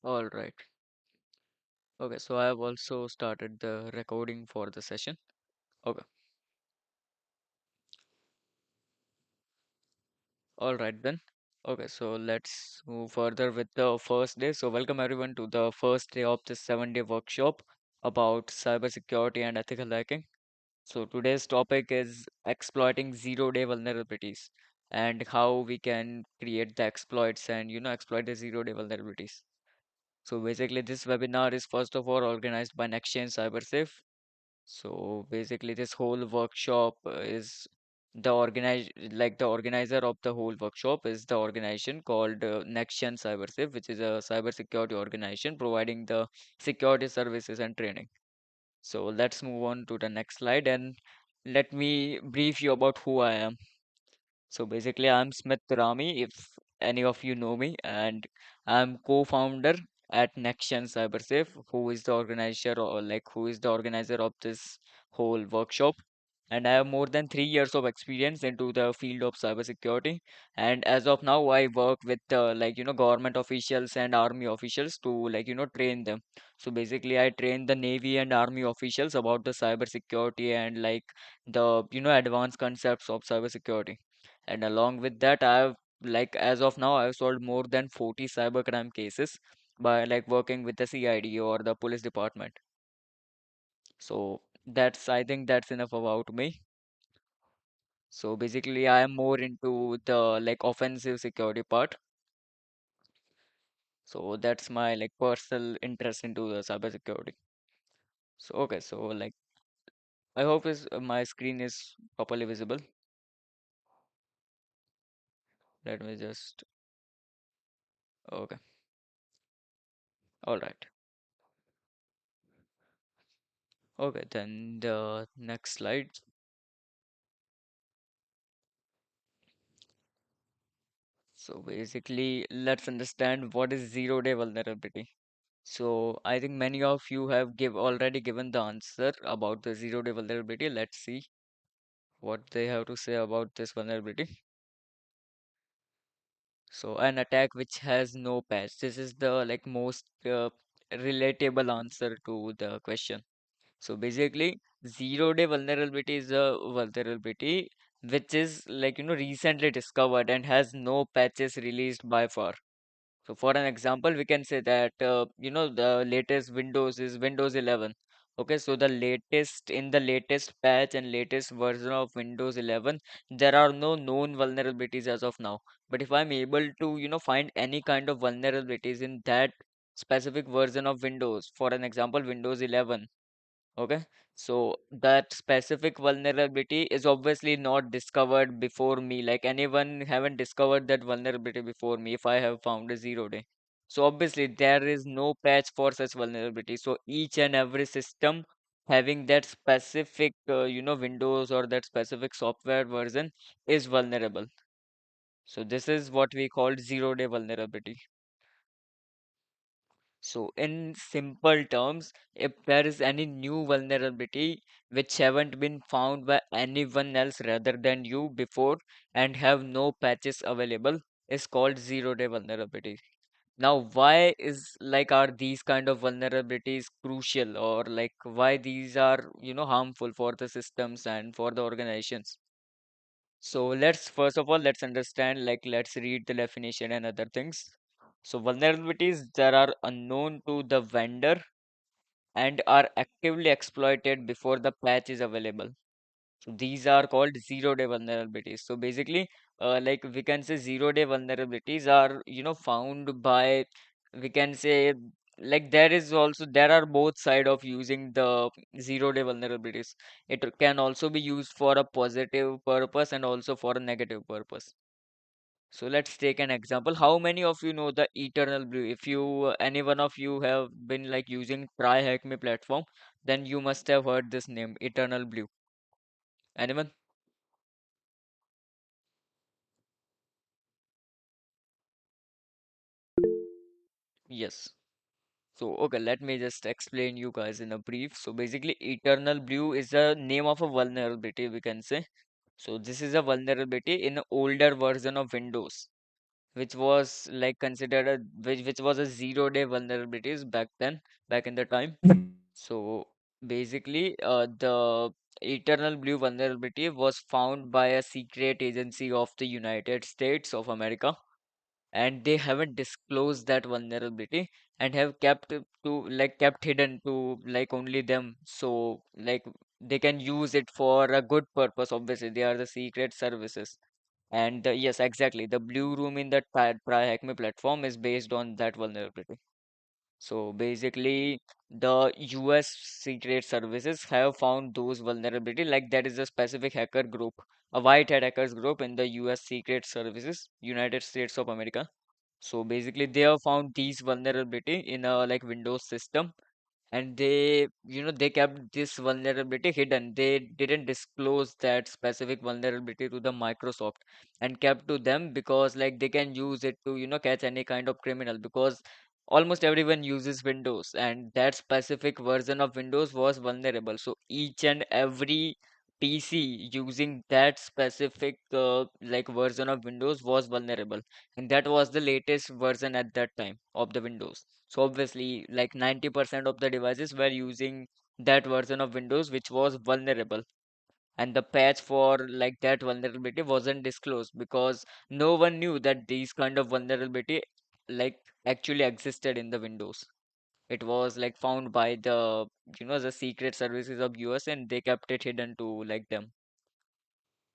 All right. Okay, so I have also started the recording for the session. Okay. All right then. Okay, so let's move further with the first day. So welcome everyone to the first day of this 7-day workshop about cybersecurity and ethical hacking. So today's topic is exploiting zero-day vulnerabilities and how we can create the exploits and exploit the zero-day vulnerabilities. So basically this webinar is first of all organized by NextGen CyberSafe. So basically, this whole workshop is the organizer of the whole workshop is the organization called Next Gen CyberSafe, which is a cybersecurity organization providing the security services and training. So let's move on to the next slide and let me brief you about who I am. So basically, I'm Smith Rami, if any of you know me, and I'm co-founder at NextGen CyberSafe, who is the organizer or like who is the organizer of this whole workshop. And I have more than 3 years of experience into the field of cybersecurity. And as of now, I work with government officials and army officials to train them. So basically, I train the Navy and Army officials about the cybersecurity and the advanced concepts of cybersecurity. And along with that, I've as of now, I've solved more than 40 cybercrime cases by working with the CID or the police department. So I think that's enough about me. So basically, I am more into the offensive security part. So that's my personal interest into the cybersecurity. So okay, so I hope is my screen is properly visible. Let me just okay, all right. Okay, then the next slide. So basically, let's understand what is zero-day vulnerability. So I think many of you have give already given the answer about the zero-day vulnerability. Let's see what they have to say about this vulnerability. So an attack which has no patch. This is the most relatable answer to the question. So basically, zero-day vulnerability is a vulnerability which is recently discovered and has no patches released by far. So for an example, we can say that the latest Windows is Windows 11. Okay, so the latest patch and latest version of Windows 11, there are no known vulnerabilities as of now. But if I'm able to find any kind of vulnerabilities in that specific version of Windows, for an example, Windows 11. Okay, so that specific vulnerability is obviously not discovered before me. Like anyone haven't discovered that vulnerability before me if I have found a zero day. So obviously there is no patch for such vulnerability. So each and every system having that specific Windows or that specific software version is vulnerable. So this is what we call zero day vulnerability. So, in simple terms, if there is any new vulnerability which haven't been found by anyone else rather than you before and have no patches available, is called zero-day vulnerability. Now, why is are these kind of vulnerabilities crucial or why these are harmful for the systems and for the organizations? So let's first of all let's understand let's read the definition and other things. So vulnerabilities that are unknown to the vendor and are actively exploited before the patch is available. So these are called zero-day vulnerabilities. So basically, we can say zero-day vulnerabilities are found by we can say there are both side of using the zero-day vulnerabilities. It can also be used for a positive purpose and also for a negative purpose. So let's take an example. How many of you know the Eternal Blue? If you any one of you have been using Try Hack Me platform, then you must have heard this name, Eternal Blue. Anyone? Yes. So, okay, let me just explain you guys in a brief. So, basically, Eternal Blue is the name of a vulnerability, we can say. So, this is a vulnerability in an older version of Windows. which was like considered a which was a 0 day vulnerabilities back then, back in the time. So basically, the Eternal Blue vulnerability was found by a secret agency of the United States of America, and they haven't disclosed that vulnerability and have kept it to like kept hidden to like only them. So like they can use it for a good purpose. Obviously, they are the secret services. And yes, exactly. The Blue Room in the TryHackMe platform is based on that vulnerability. So basically, the US Secret Services have found those vulnerability. Like that is a specific hacker group, a white hat hackers group in the US Secret Services, United States of America. So basically, they have found these vulnerability in a like Windows system, and they kept this vulnerability hidden. They didn't disclose that specific vulnerability to the Microsoft and kept to them because like they can use it to catch any kind of criminal, because almost everyone uses Windows and that specific version of Windows was vulnerable. So each and every PC using that specific like version of Windows was vulnerable, and that was the latest version at that time of the Windows. So obviously, like 90% of the devices were using that version of Windows which was vulnerable. And the patch for like that vulnerability wasn't disclosed because no one knew that these kind of vulnerability like actually existed in the Windows. It was like found by the secret services of US, and they kept it hidden to like them.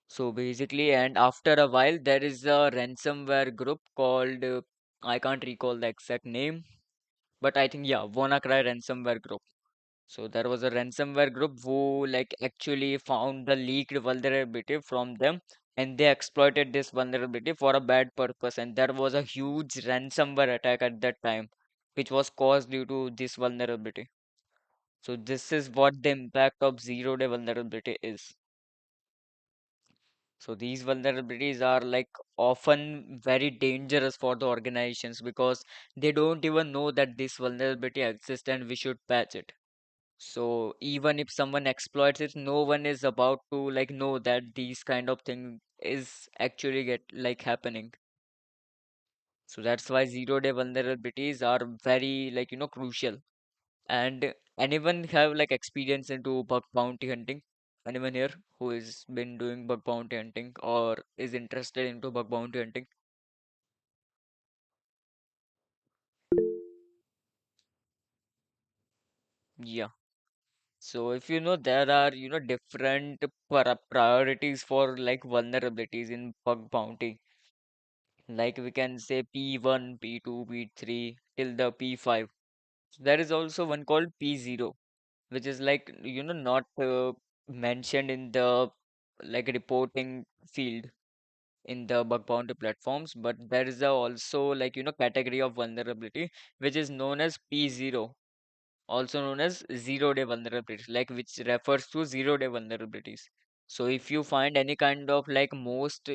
So basically, and after a while, there is a ransomware group called I can't recall the exact name, but I think, yeah, WannaCry ransomware group. So there was a ransomware group who like actually found the leaked vulnerability from them, and they exploited this vulnerability for a bad purpose. And there was a huge ransomware attack at that time, which was caused due to this vulnerability. So this is what the impact of 0 day vulnerability is. So these vulnerabilities are like often very dangerous for the organizations because they don't even know that this vulnerability exists and we should patch it. So even if someone exploits it, no one is about to like know that these kind of thing is actually get like happening. So that's why 0 day vulnerabilities are very like crucial. And anyone have like experience into bug bounty hunting? Anyone here who has been doing bug bounty hunting or is interested into bug bounty hunting? Yeah. So if there are different priorities for like vulnerabilities in bug bounty. Like we can say P1, P2, P3 till the P5. So there is also one called P0, which is like not mentioned in the like reporting field in the bug bounty platforms, but there is a also like category of vulnerability which is known as P0, also known as 0 day vulnerabilities, like which refers to 0 day vulnerabilities. So if you find any kind of like most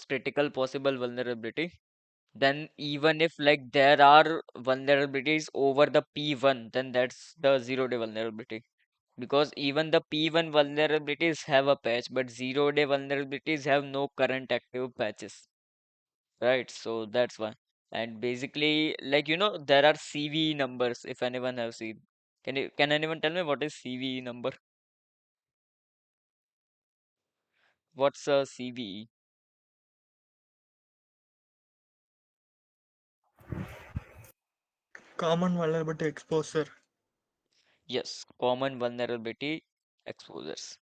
critical possible vulnerability, then even if like there are vulnerabilities over the P1, then that's the 0 day vulnerability. Because even the P1 vulnerabilities have a patch, but 0 day vulnerabilities have no current active patches. Right? So that's why. And basically, like there are CVE numbers if anyone have seen. Can anyone tell me what is CVE number? What's a CVE? Common vulnerability exposure. Yes, common vulnerability exposures.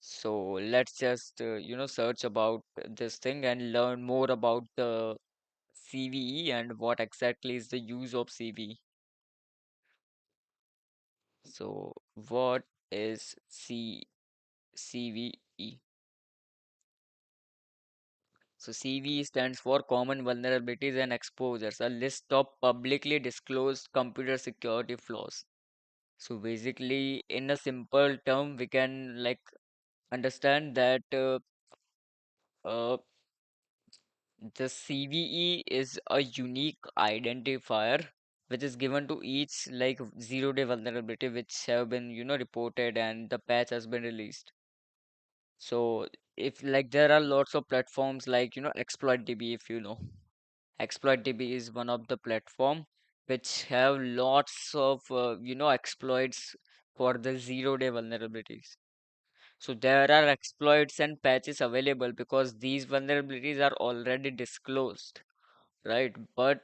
So let's just search about this thing and learn more about the CVE and what exactly is the use of CVE. So what is CVE? So CVE stands for Common Vulnerabilities and Exposures, a list of publicly disclosed computer security flaws. So basically, in a simple term, we can like understand that uh, the CVE is a unique identifier which is given to each like 0 day vulnerability which have been reported and the patch has been released. So if like there are lots of platforms like exploit DB, if you know. ExploitDB is one of the platform which have lots of exploits for the zero-day vulnerabilities. So there are exploits and patches available because these vulnerabilities are already disclosed, right? But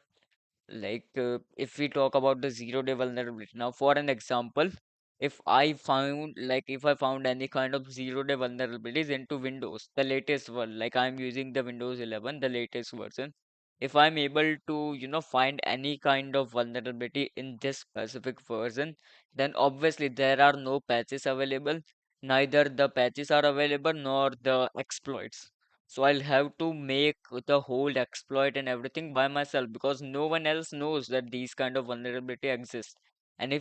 if we talk about the zero-day vulnerability, now for an example, if I found any kind of zero-day vulnerabilities into Windows, the latest one, like I'm using the Windows 11, the latest version, if I'm able to, find any kind of vulnerability in this specific version, then obviously there are no patches available, neither the patches are available nor the exploits. So I'll have to make the whole exploit and everything by myself because no one else knows that these kind of vulnerability exist. And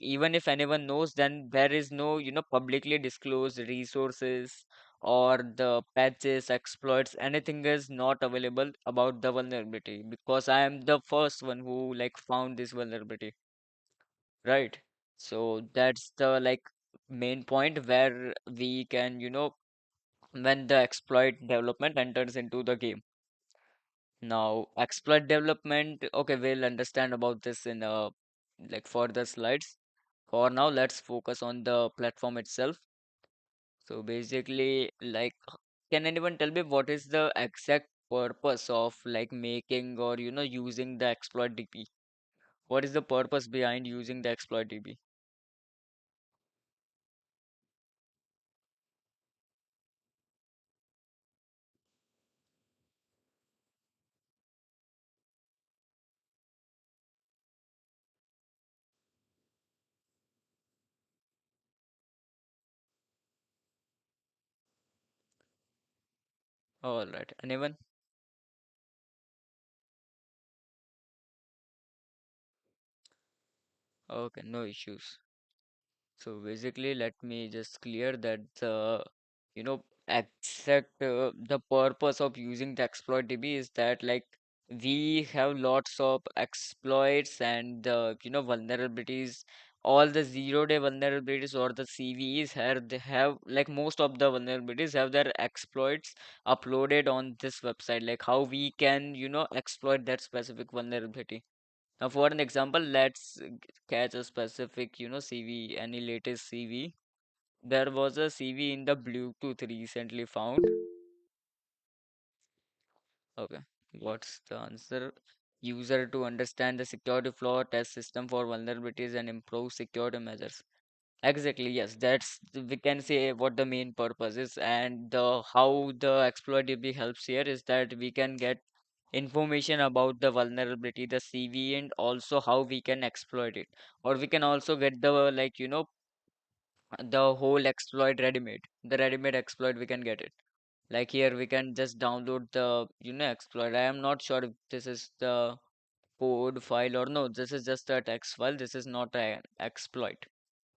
even if anyone knows, then there is no, publicly disclosed resources or the patches, exploits, anything is not available about the vulnerability because I am the first one who found this vulnerability, right? So that's the main point where we can, when the exploit development enters into the game. Now, exploit development, okay, we'll understand about this in further slides. For now, let's focus on the platform itself. So basically, can anyone tell me what is the exact purpose of making or using the exploit DB? What is the purpose behind using the exploit DB? All right, anyone? Okay, no issues. So basically, let me just clear that the purpose of using the exploit DB is that we have lots of exploits and vulnerabilities. All the zero-day vulnerabilities or the CVEs here they have most of the vulnerabilities have their exploits uploaded on this website. Like how we can exploit that specific vulnerability. Now, for an example, let's catch a specific, CV, any latest CV. There was a CV in the Bluetooth recently found. Okay, what's the answer? User to understand the security flaw, test system for vulnerabilities, and improve security measures. Exactly, yes. We can say what the main purpose is, and the how the exploitability helps here is that we can get information about the vulnerability, the CV, and also how we can exploit it. Or we can also get the the whole exploit ready-made. The ready-made exploit we can get it. Like here we can just download the exploit. I am not sure if this is the code file or no. This is just a text file. This is not an exploit.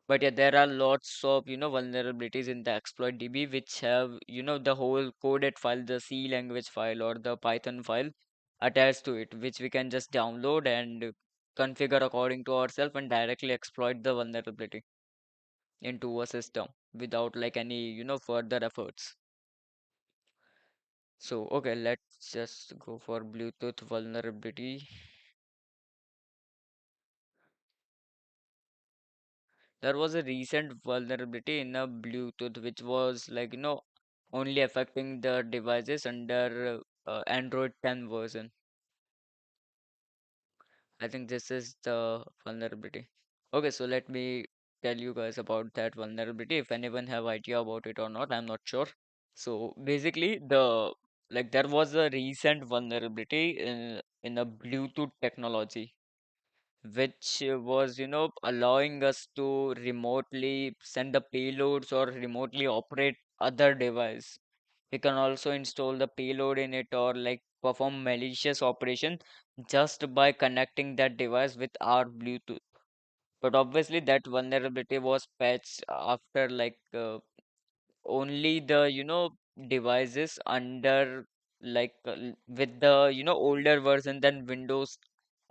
But yeah, there are lots of vulnerabilities in the exploit DB which have the whole coded file, the C language file or the Python file attached to it, which we can just download and configure according to ourselves and directly exploit the vulnerability into a system without any further efforts. So okay, let's just go for Bluetooth vulnerability. There was a recent vulnerability in a Bluetooth which was only affecting the devices under Android 10 version. I think this is the vulnerability. Okay, so let me tell you guys about that vulnerability. If anyone have idea about it or not, I'm not sure. So basically, there was a recent vulnerability in a Bluetooth technology which was allowing us to remotely send the payloads or remotely operate other device. We can also install the payload in it or perform malicious operation just by connecting that device with our Bluetooth. But obviously that vulnerability was patched after only the devices under with the older version than Windows,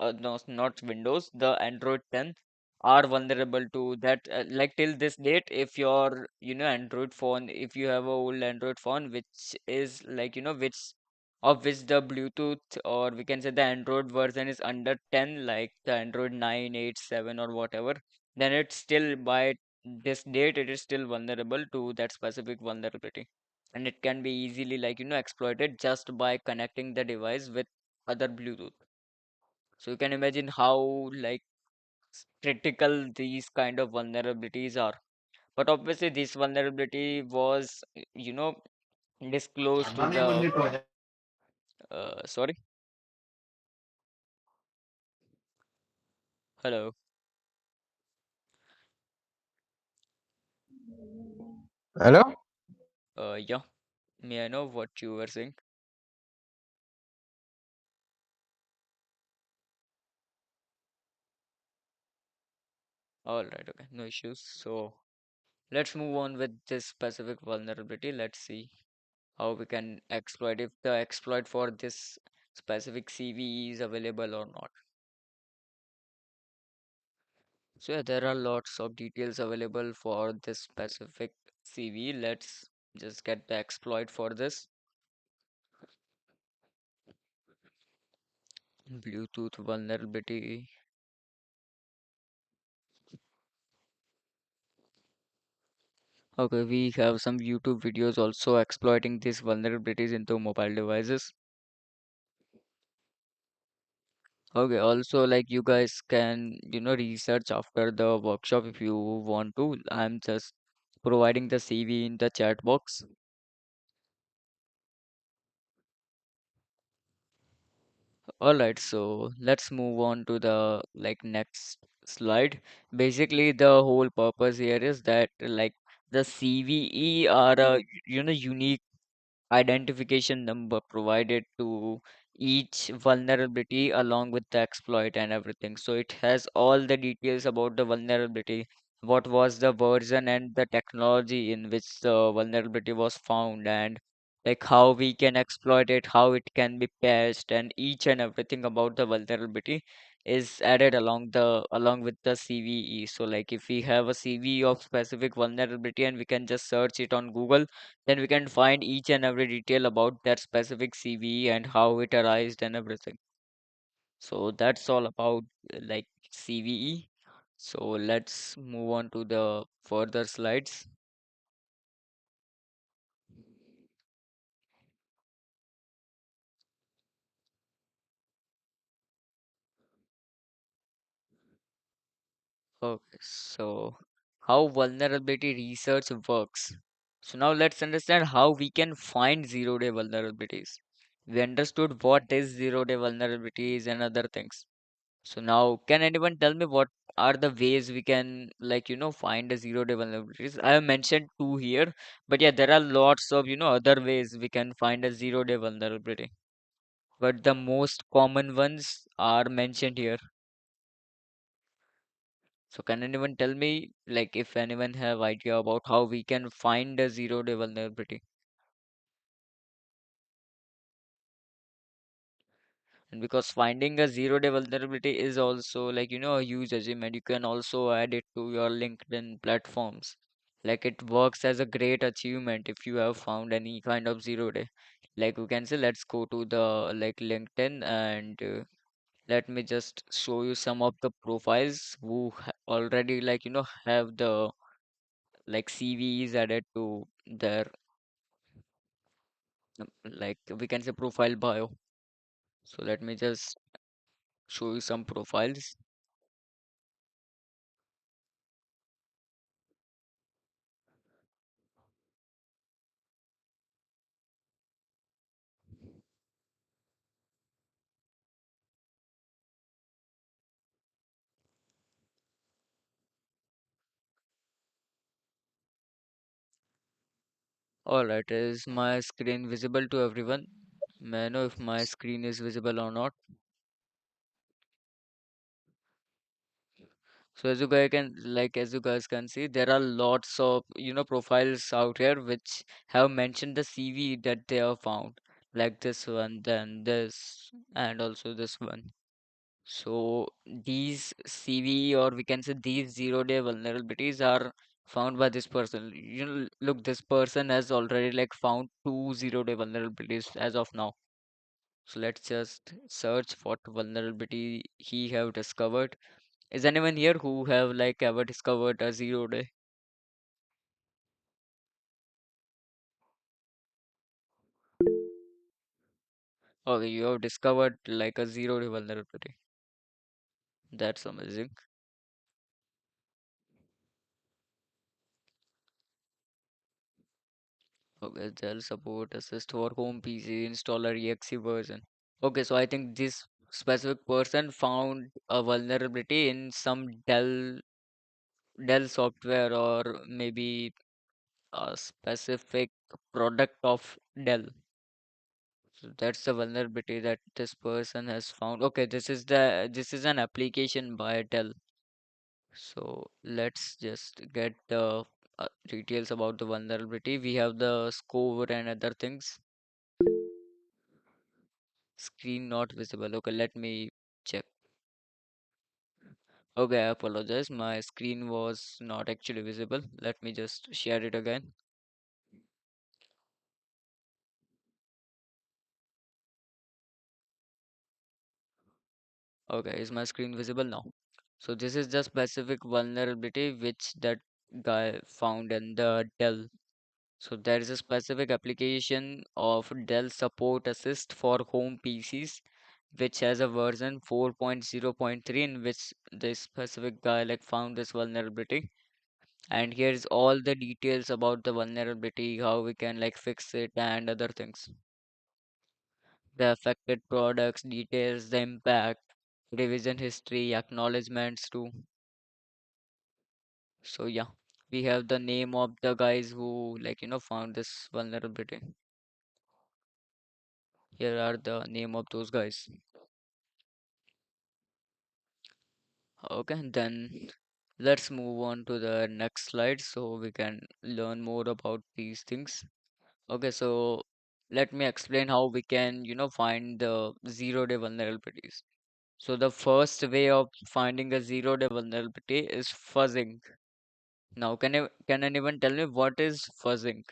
no, not Windows, the Android 10 are vulnerable to that. Till this date, if your Android phone, if you have a old Android phone which is which of which the Bluetooth, or we can say the Android version, is under 10, like the Android 9, 8, 7, or whatever, then it's still, by this date, it is still vulnerable to that specific vulnerability. And it can be easily, exploited just by connecting the device with other Bluetooth. So you can imagine how, critical these kind of vulnerabilities are. But obviously, this vulnerability was, you know, disclosed to the, sorry, hello, Hello? yeah, may I know what you were saying? All right, okay, no issues. So let's move on with this specific vulnerability. Let's see how we can exploit, if the exploit for this specific CVE is available or not. So yeah, there are lots of details available for this specific CV. Let's just get the exploit for this Bluetooth vulnerability. Okay, we have some YouTube videos also exploiting these vulnerabilities into mobile devices. Okay, also like you guys can, research after the workshop if you want to. I'm just providing the CV in the chat box. All right, so let's move on to the next slide. Basically, the whole purpose here is that the CVE are a unique identification number provided to each vulnerability along with the exploit and everything. So it has all the details about the vulnerability, what was the version and the technology in which the vulnerability was found, and like how we can exploit it, how it can be patched, and each and everything about the vulnerability is added along with the CVE. So like if we have a CV of specific vulnerability and we can just search it on Google, then we can find each and every detail about that specific CVE and how it arised and everything. So that's all about CVE. So let's move on to the further slides. Okay, so how vulnerability research works. So now let's understand how we can find zero-day vulnerabilities. We understood what is zero-day vulnerabilities and other things. So now, can anyone tell me what are the ways we can, find a zero-day vulnerabilities? I have mentioned two here, but yeah, there are lots of, other ways we can find a zero-day vulnerability. But the most common ones are mentioned here. So can anyone tell me, if anyone have idea about how we can find a zero-day vulnerability? And because finding a zero-day vulnerability is also a huge achievement. You can also add it to your LinkedIn platforms. Like it works as a great achievement if you have found any kind of zero day. Like we can say, let's go to the LinkedIn, and let me just show you some of the profiles who already have the CVs added to their we can say profile bio. So let me just show you some profiles. All right, is my screen visible to everyone? May I know if my screen is visible or not? So as you guys can see, there are lots of profiles out here which have mentioned the CV that they have found, like this one, then this, and also this one. So these CV, or we can say these zero-day vulnerabilities, are found by this person. Look, this person has already found two zero-day vulnerabilities as of now. So let's just search what vulnerability he have discovered. Is anyone here who have like ever discovered a 0 day? Okay, you have discovered like a 0 day vulnerability. That's amazing. Okay, Dell support assist for home PC installer exe version. Okay, so I think this specific person found a vulnerability in some Dell software or maybe a specific product of Dell. So that's the vulnerability that this person has found. Okay, this is an application by Dell. So let's just get the details about the vulnerability. We have the score and other things. Screen not visible. Okay, let me check. Okay, I apologize. My screen was not actually visible. Let me just share it again. Okay, is my screen visible now? So this is the specific vulnerability which that guy found in the Dell. So there is a specific application of Dell Support Assist for home PCs which has a version 4.0.3 in which this specific guy like found this vulnerability. And here's all the details about the vulnerability, how we can like fix it and other things. The affected products, details, the impact, revision history, acknowledgements too. So yeah, we have the name of the guys who like found this vulnerability. Here are the name of those guys. Okay, then let's move on to the next slide so we can learn more about these things. Okay, so let me explain how we can, find the 0 day vulnerabilities. So the first way of finding a 0 day vulnerability is fuzzing. Now, can anyone tell me what is fuzzing?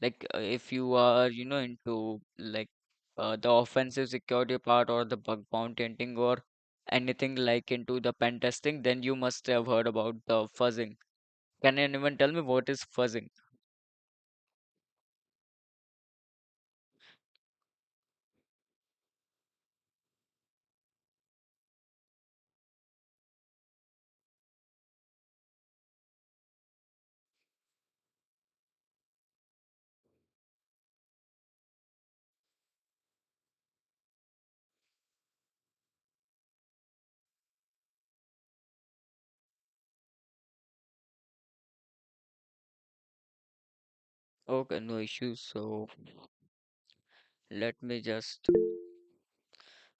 Like, if you are, into like the offensive security part or the bug bounty hunting or anything like into the pen testing, then you must have heard about the fuzzing. Can anyone tell me what is fuzzing? Okay, no issues. So let me just.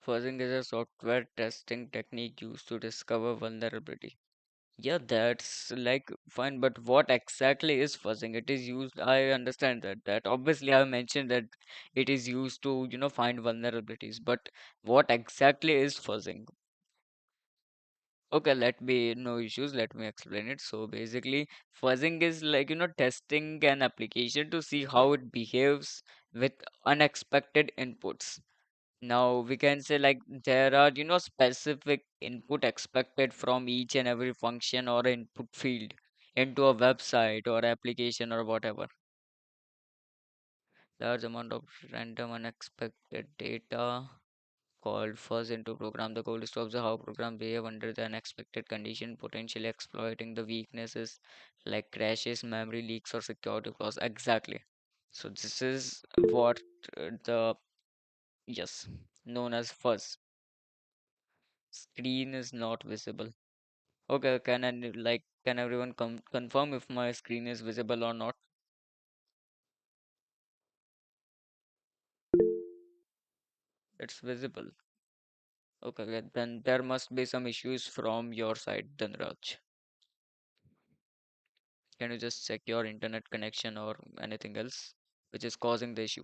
Fuzzing is a software testing technique used to discover vulnerability. Yeah, that's like fine, but what exactly is fuzzing? It is used, I understand that. That obviously I mentioned that it is used to, find vulnerabilities, but what exactly is fuzzing? Okay, no issues, let me explain it. So basically, fuzzing is like, testing an application to see how it behaves with unexpected inputs. Now we can say like there are specific input expected from each and every function or input field into a website or application or whatever. Large amount of random unexpected data called fuzz into program. The goal is to observe how program behave under the unexpected condition, potentially exploiting the weaknesses like crashes, memory leaks, or security flaws. Exactly. So this is what the yes known as fuzz. Screen is not visible. Okay, can everyone confirm if my screen is visible or not? It's visible. Okay, then there must be some issues from your side, then Raj. Can you just check your internet connection or anything else which is causing the issue?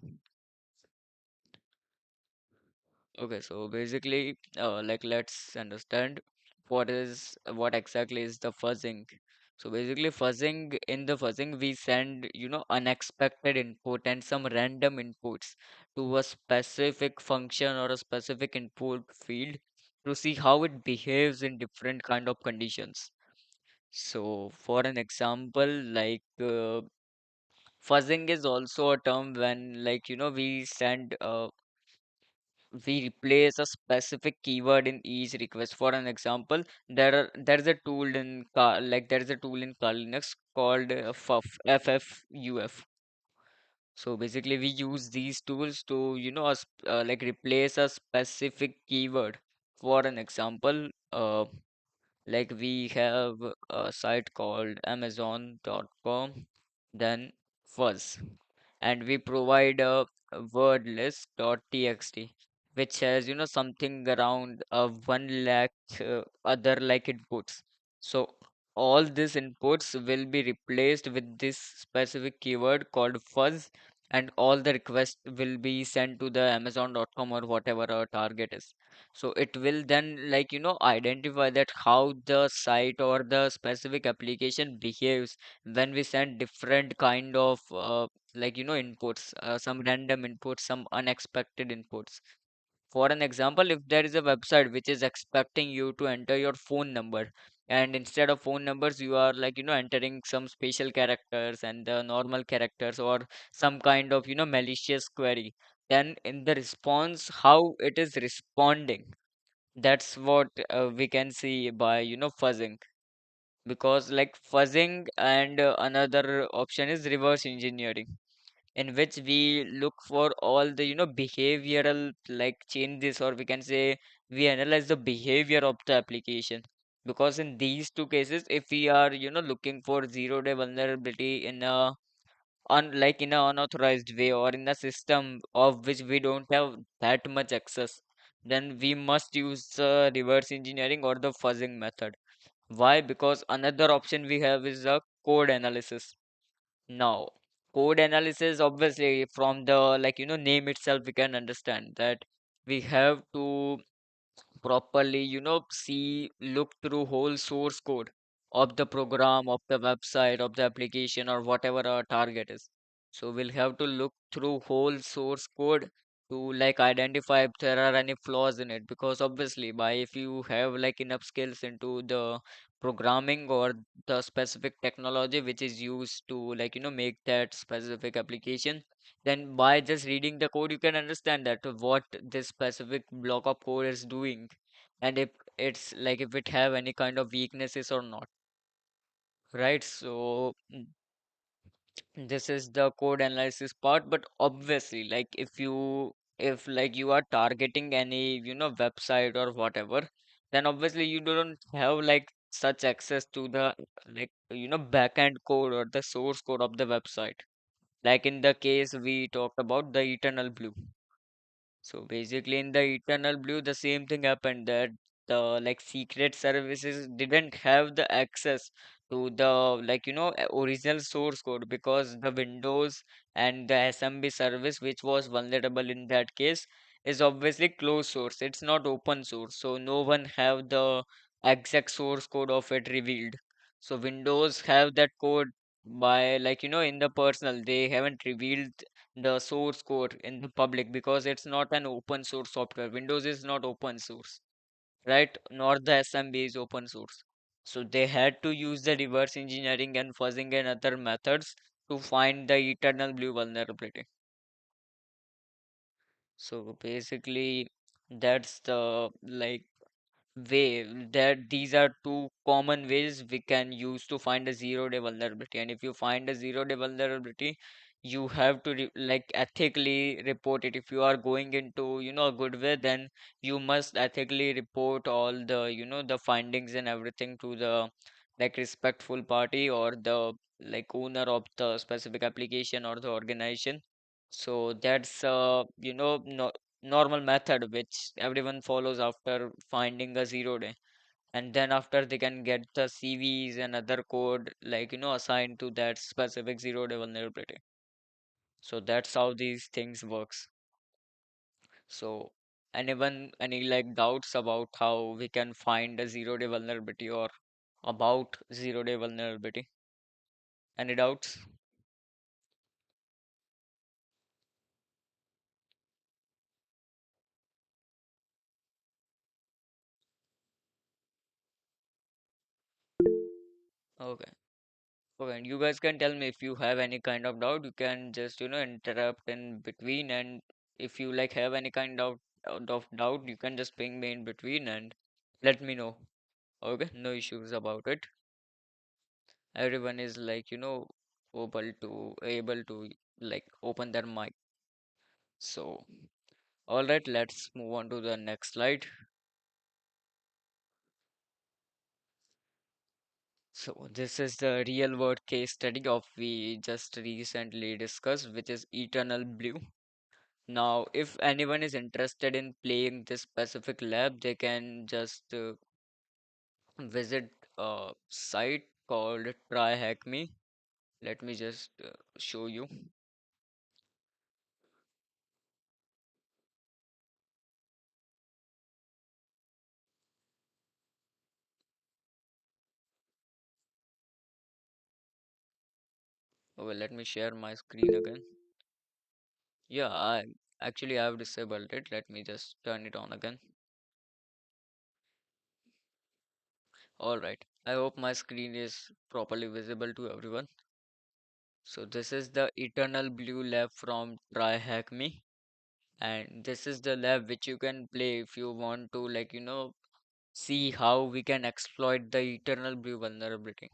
Okay, so basically, like let's understand what exactly is the fuzzing. So basically, in the fuzzing, we send, unexpected input and some random inputs to a specific function or a specific input field to see how it behaves in different kind of conditions. So for an example, like fuzzing is also a term when, like, we replace a specific keyword in each request. For an example, there's a tool in Kali Linux called FFUF. So basically, we use these tools to like replace a specific keyword. For an example, like we have a site called Amazon.com, then Fuzz, and we provide a word list.txt which has something around 1 lakh other like inputs. So all these inputs will be replaced with this specific keyword called fuzz, and all the requests will be sent to the amazon.com or whatever our target is. So it will then identify that how the site or the specific application behaves when we send different kind of inputs, some random inputs, some unexpected inputs. For an example, if there is a website which is expecting you to enter your phone number, and instead of phone numbers you are entering some special characters and the normal characters or some kind of malicious query, then in the response how it is responding, that's what we can see by fuzzing. Because like fuzzing and another option is reverse engineering, in which we look for all the behavioral like changes, or we can say we analyze the behavior of the application. Because in these two cases, if we are looking for zero day vulnerability in a in a unauthorized way or in a system of which we don't have that much access, then we must use reverse engineering or the fuzzing method. Why? Because another option we have is a code analysis. Now, code analysis, obviously, from the name itself, we can understand that we have to properly, see, look through whole source code of the program, of the website, of the application, or whatever our target is. So we'll have to look through whole source code to like identify if there are any flaws in it. Because obviously, by if you have like enough skills into the programming or the specific technology which is used to make that specific application, then by just reading the code you can understand that what this specific block of code is doing, and if it's like if it have any kind of weaknesses or not, right? So this is the code analysis part. But obviously, like if like you are targeting any website or whatever, then obviously you don't have like such access to the backend code or the source code of the website. Like in the case we talked about the eternal blue. So basically, in the Eternal Blue, the same thing happened that the like secret services didn't have the access to the original source code, because the Windows and the SMB service which was vulnerable in that case is obviously closed source. It's not open source, so no one have the exact source code of it revealed. So Windows have that code by in the personal. They haven't revealed the source code in the public because it's not an open source software. Windows is not open source, right? Nor the SMB is open source. So they had to use the reverse engineering and fuzzing and other methods to find the eternal blue vulnerability. So basically, that's the way that these are two common ways we can use to find a zero day vulnerability. And if you find a zero day vulnerability, you have to like ethically report it. If you are going into a good way, then you must ethically report all the the findings and everything to the like respectful party or the like owner of the specific application or the organization. So that's no, normal method which everyone follows after finding a zero day, and then after they can get the CVs and other code assigned to that specific zero day vulnerability. So that's how these things works. So anyone any like doubts about how we can find a zero day vulnerability, or about zero-day vulnerability. Any doubts? Okay. Okay, and you guys can tell me if you have any kind of doubt. You can just, interrupt in between, and if you like have any kind of doubt, you can just ping me in between and let me know. Okay, no issues about it. Everyone is like, able to like open their mic. So, all right, let's move on to the next slide. So, this is the real world case study of we just recently discussed, which is Eternal Blue. Now, if anyone is interested in playing this specific lab, they can just visit a site called Try Hack Me. Let me just show you. Well, let me share my screen again. Yeah, I actually have disabled it. Let me just turn it on again. All right. I hope my screen is properly visible to everyone. So this is the Eternal Blue lab from Try Hack Me. And this is the lab which you can play if you want to see how we can exploit the eternal blue vulnerability.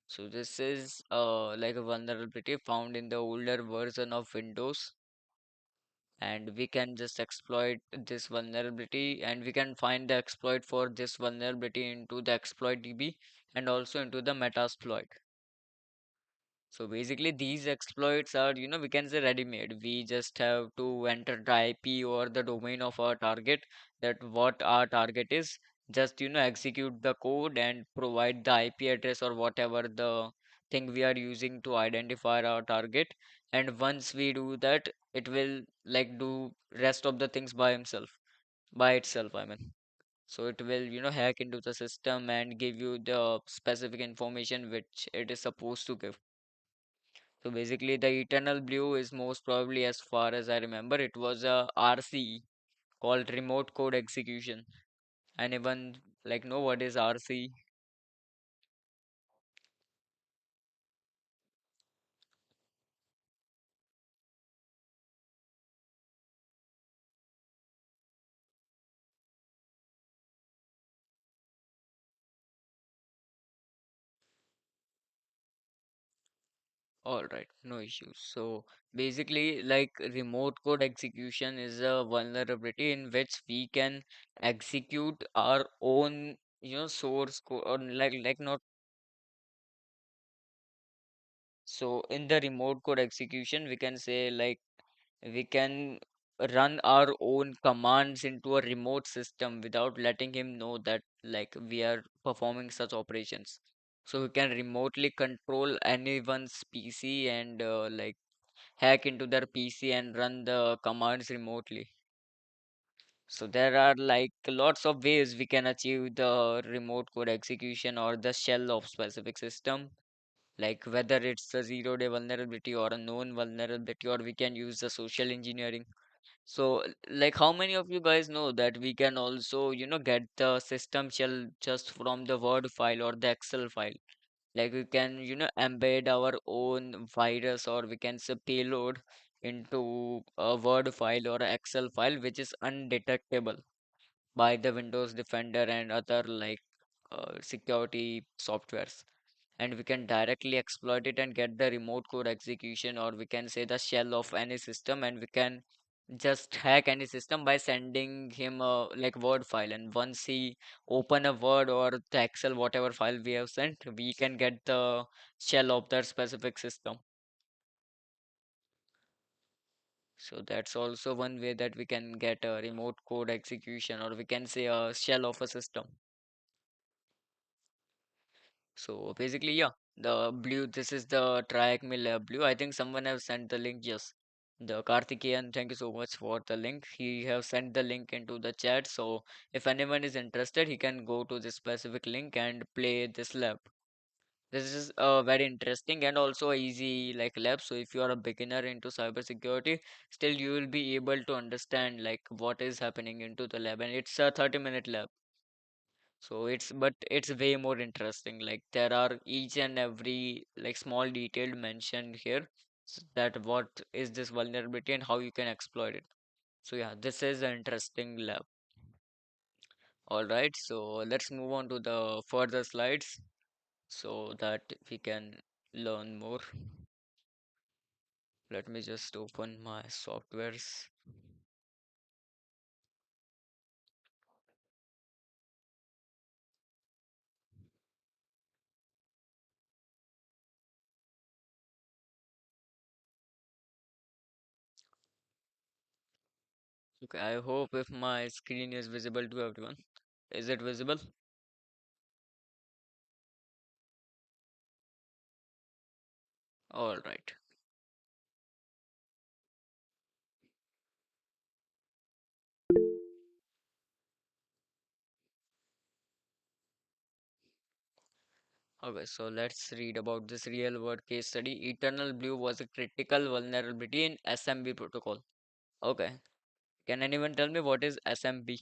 So this is like a vulnerability found in the older version of Windows, and we can just exploit this vulnerability, and we can find the exploit for this vulnerability into the exploit DB and also into the metasploit. So basically, these exploits are, we can say ready-made. We just have to enter the IP or the domain of our target, that what our target is. Just, execute the code and provide the IP address or whatever the thing we are using to identify our target. And once we do that, it will like do rest of the things by itself, I mean. So it will, hack into the system and give you the specific information which it is supposed to give. So basically, the Eternal Blue is most probably, as far as I remember, it was a RC called Remote Code Execution. Anyone like know what is RC? All right, no issues. So basically, like remote code execution is a vulnerability in which we can execute our own, source code or like not. So in the remote code execution, we can say like we can run our own commands into a remote system without letting him know that like we are performing such operations. So we can remotely control anyone's PC and hack into their PC and run the commands remotely. So there are like lots of ways we can achieve the remote code execution or the shell of specific system, like whether it's a zero-day vulnerability or a known vulnerability, or we can use the social engineering. So, like, how many of you guys know that we can also, get the system shell just from the Word file or the Excel file? Like, we can, embed our own virus or we can say payload into a Word file or a Excel file, which is undetectable by the Windows Defender and other like security softwares, and we can directly exploit it and get the remote code execution or we can say the shell of any system, and we can just hack any system by sending him a like word file, and once he open a word or the excel whatever file we have sent, we can get the shell of that specific system. So that's also one way that we can get a remote code execution or we can say a shell of a system. So basically, yeah, the blue, this is the triac blue. I think someone have sent the link. Yes. The Karthikeyan, thank you so much for the link. He have sent the link into the chat, so if anyone is interested, he can go to this specific link and play this lab. This is very interesting and also a easy like lab. So if you are a beginner into cybersecurity, still you will be able to understand like what is happening into the lab, and it's a 30-minute lab. So it's way more interesting. Like there are each and every like small detail mentioned here that what is this vulnerability and how you can exploit it. So yeah, this is an interesting lab. All right, so let's move on to the further slides so that we can learn more. Let me just open my softwares. Okay, I hope if my screen is visible to everyone. Is it visible? All right. Okay, so let's read about this real world case study. Eternal Blue was a critical vulnerability in SMB protocol. Okay, can anyone tell me what is SMB?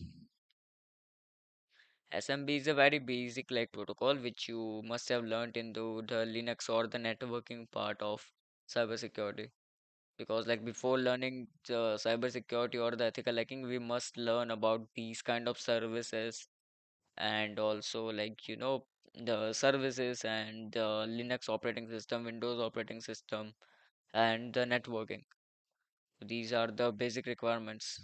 SMB is a very basic like protocol which you must have learned into the Linux or the networking part of cybersecurity. Because like before learning the cybersecurity or the ethical hacking, we must learn about these kind of services and also like the services and the Linux operating system, Windows operating system, and the networking. These are the basic requirements.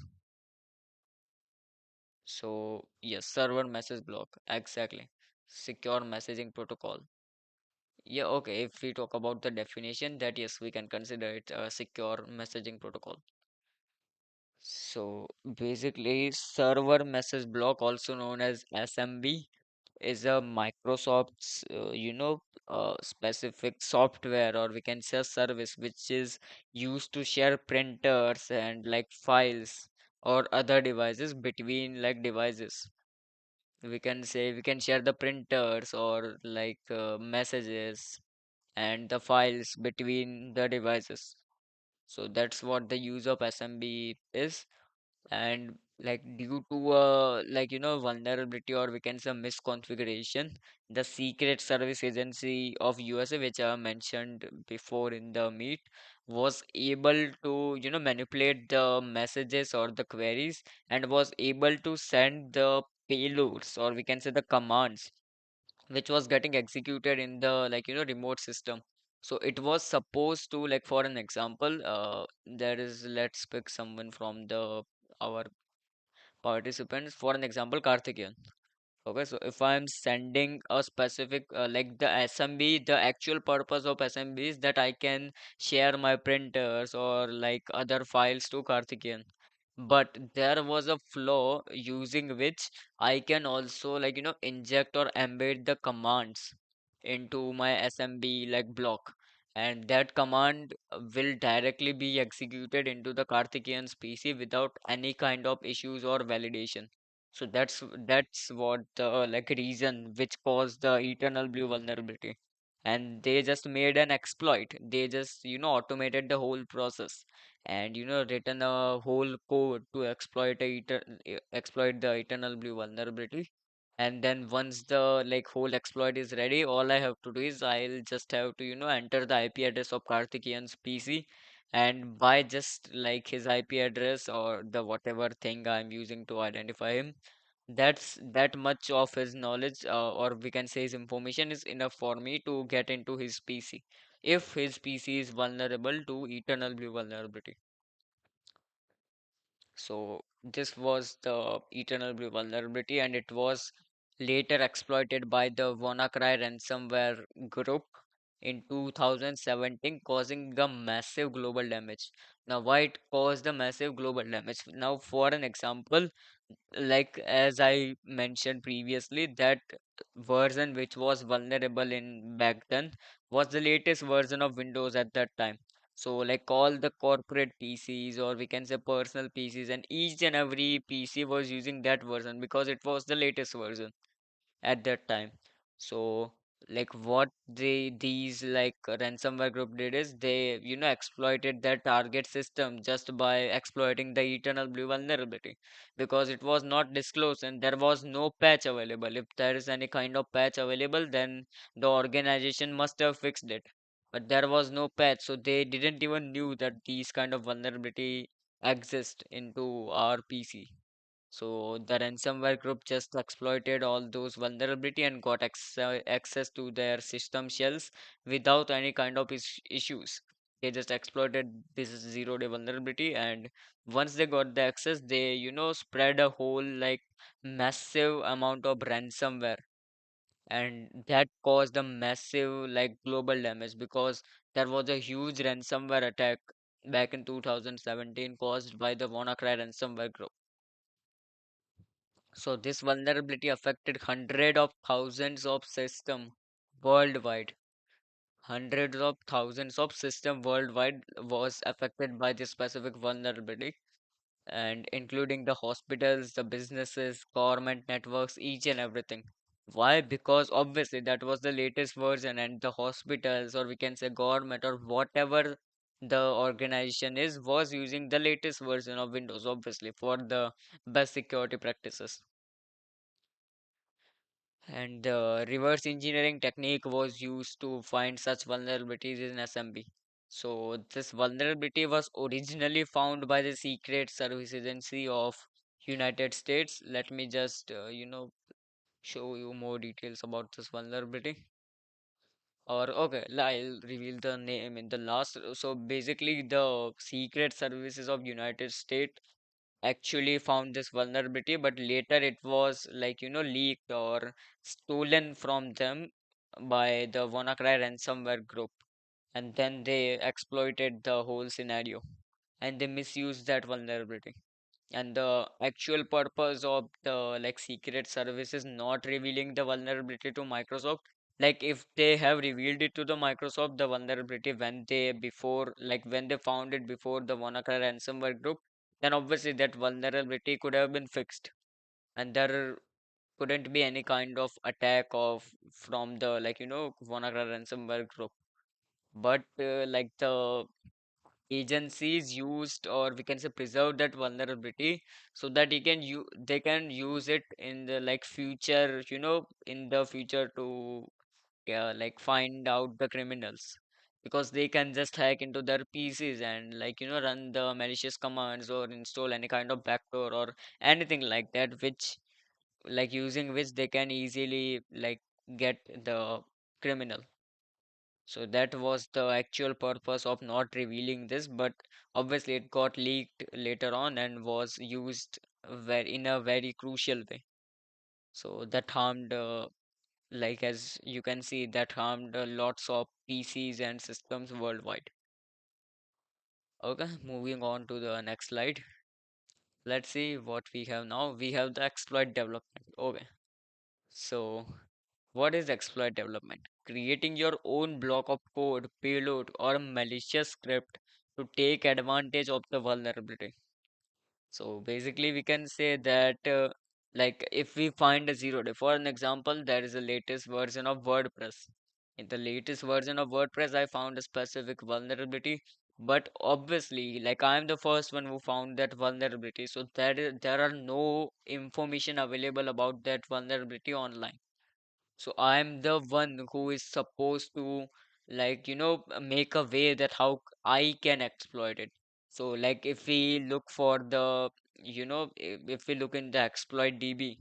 So yes, server message block, exactly. Secure messaging protocol. Yeah, okay. If we talk about the definition, that yes, we can consider it a secure messaging protocol. So basically, server message block, also known as SMB, is a Microsoft's specific software, or we can say a service which is used to share printers and like files or other devices between like devices. We can say we can share the printers or like messages and the files between the devices. So that's what the use of SMB is. And like due to vulnerability or we can say misconfiguration, the Secret Service Agency of USA, which I mentioned before in the meet, was able to manipulate the messages or the queries and was able to send the payloads or we can say the commands which was getting executed in the remote system. So it was supposed to, like, for an example, there is, let's pick someone from the our participants. For an example, Karthikeyan. Okay, so if I'm sending a specific like the SMB, the actual purpose of SMB is that I can share my printers or like other files to Karthikeyan. But there was a flaw using which I can also inject or embed the commands into my SMB like block. And that command will directly be executed into the Karthikeyan's PC without any kind of issues or validation. So that's what the like reason which caused the eternal blue vulnerability. And they just made an exploit. They just, automated the whole process and, written a whole code to exploit the eternal blue vulnerability. And then once the like whole exploit is ready, all I have to do is I'll just have to, enter the IP address of Karthikeyan's PC. And by just like his IP address or the whatever thing I'm using to identify him, that much of his knowledge or we can say his information is enough for me to get into his PC if his PC is vulnerable to eternal blue vulnerability. So this was the eternal blue vulnerability and it was later exploited by the WannaCry ransomware group in 2017, causing a massive global damage. Now why it caused the massive global damage? Now for an example, like as I mentioned previously, that version which was vulnerable in back then was the latest version of Windows at that time. So like all the corporate PCs, or we can say personal PCs, and each and every PC was using that version because it was the latest version at that time. So like what these like ransomware group did is they exploited their target system just by exploiting the eternal blue vulnerability, because it was not disclosed and there was no patch available. If there is any kind of patch available, then the organization must have fixed it, but there was no patch, so they didn't even knew that these kind of vulnerability exist into our PC. So the ransomware group just exploited all those vulnerability and got access to their system shells without any kind of issues. They just exploited this zero-day vulnerability, and once they got the access, they spread a whole like massive amount of ransomware, and that caused a massive like global damage, because there was a huge ransomware attack back in 2017 caused by the WannaCry ransomware group. So this vulnerability affected hundreds of thousands of systems worldwide. Hundreds of thousands of systems worldwide was affected by this specific vulnerability, and including the hospitals, the businesses, government networks, each and everything. Why? Because obviously that was the latest version, and the hospitals, or we can say government, or whatever the organization is, was using the latest version of Windows, obviously, for the best security practices. And the reverse engineering technique was used to find such vulnerabilities in SMB. So this vulnerability was originally found by the Secret Service Agency of United States. Let me just show you more details about this vulnerability. Or okay, I'll reveal the name in the last. So basically, the Secret Services of United States actually found this vulnerability, but later it was like leaked or stolen from them by the WannaCry ransomware group, and then they exploited the whole scenario and they misused that vulnerability. And the actual purpose of the like secret service is not revealing the vulnerability to Microsoft. Like if they have revealed it to the Microsoft, the vulnerability when they before like when they found it before the WannaCry ransomware group, then obviously that vulnerability could have been fixed, and there couldn't be any kind of attack of from the WannaCry ransomware group. But like the agencies used, or we can say preserve that vulnerability, so that they can use it in the like future, in the future to like find out the criminals, because they can just hack into their PCs and run the malicious commands or install any kind of backdoor or anything like that, which like using which they can easily like get the criminal. So that was the actual purpose of not revealing this, but obviously it got leaked later on and was used in a very crucial way. So that harmed, like as you can see, that harmed lots of PCs and systems worldwide. Okay, moving on to the next slide. Let's see what we have now. We have the exploit development. Okay, so what is exploit development? Creating your own block of code, payload, or a malicious script to take advantage of the vulnerability. So basically, we can say that like if we find a zero day, for an example, there is a latest version of WordPress. In the latest version of WordPress, I found a specific vulnerability, but obviously, like I'm the first one who found that vulnerability, so there are no information available about that vulnerability online. So I'm the one who is supposed to make a way that how I can exploit it. So like if we look for the if we look in the exploit DB,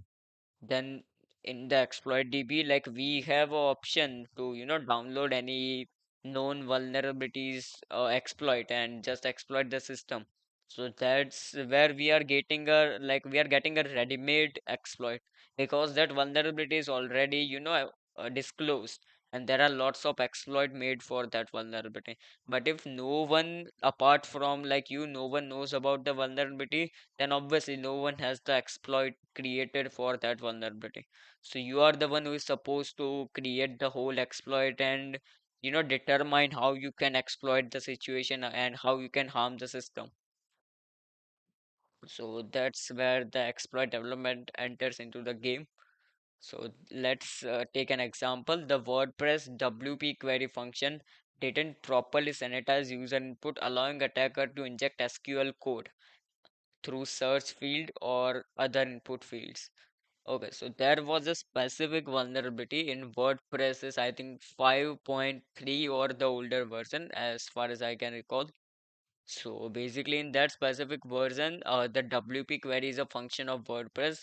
then in the exploit DB, like we have a option to download any known vulnerabilities exploit and just exploit the system. So that's where we are getting a we are getting a ready-made exploit, because that vulnerability is already disclosed, and there are lots of exploit made for that vulnerability. But if no one apart from no one knows about the vulnerability, then obviously no one has the exploit created for that vulnerability. So you are the one who is supposed to create the whole exploit and determine how you can exploit the situation and how you can harm the system. So that's where the exploit development enters into the game. So let's take an example. The WordPress WP query function didn't properly sanitize user input, allowing attacker to inject SQL code through search field or other input fields. Okay, so there was a specific vulnerability in WordPress's, I think 5.3 or the older version, as far as I can recall. So basically, in that specific version, the WP query is a function of WordPress,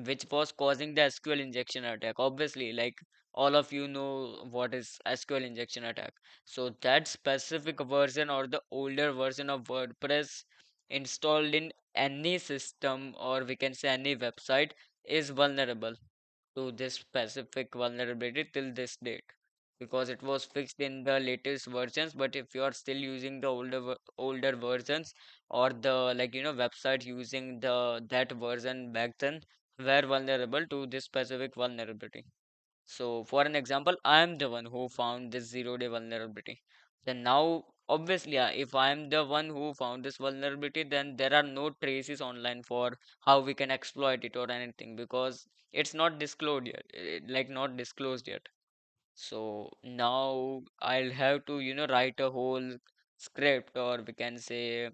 which was causing the SQL injection attack. Obviously, like all of you know what is SQL injection attack. So that specific version or the older version of WordPress installed in any system, or we can say any website, is vulnerable to this specific vulnerability till this date, because it was fixed in the latest versions. But if you are still using the older versions, or the website using the that version back then, were vulnerable to this specific vulnerability. So for an example, I am the one who found this 0-day vulnerability. Then now, obviously, if I am the one who found this vulnerability, then there are no traces online for how we can exploit it or anything, because it's not disclosed yet, not disclosed yet. So now I'll have to, write a whole script, or we can say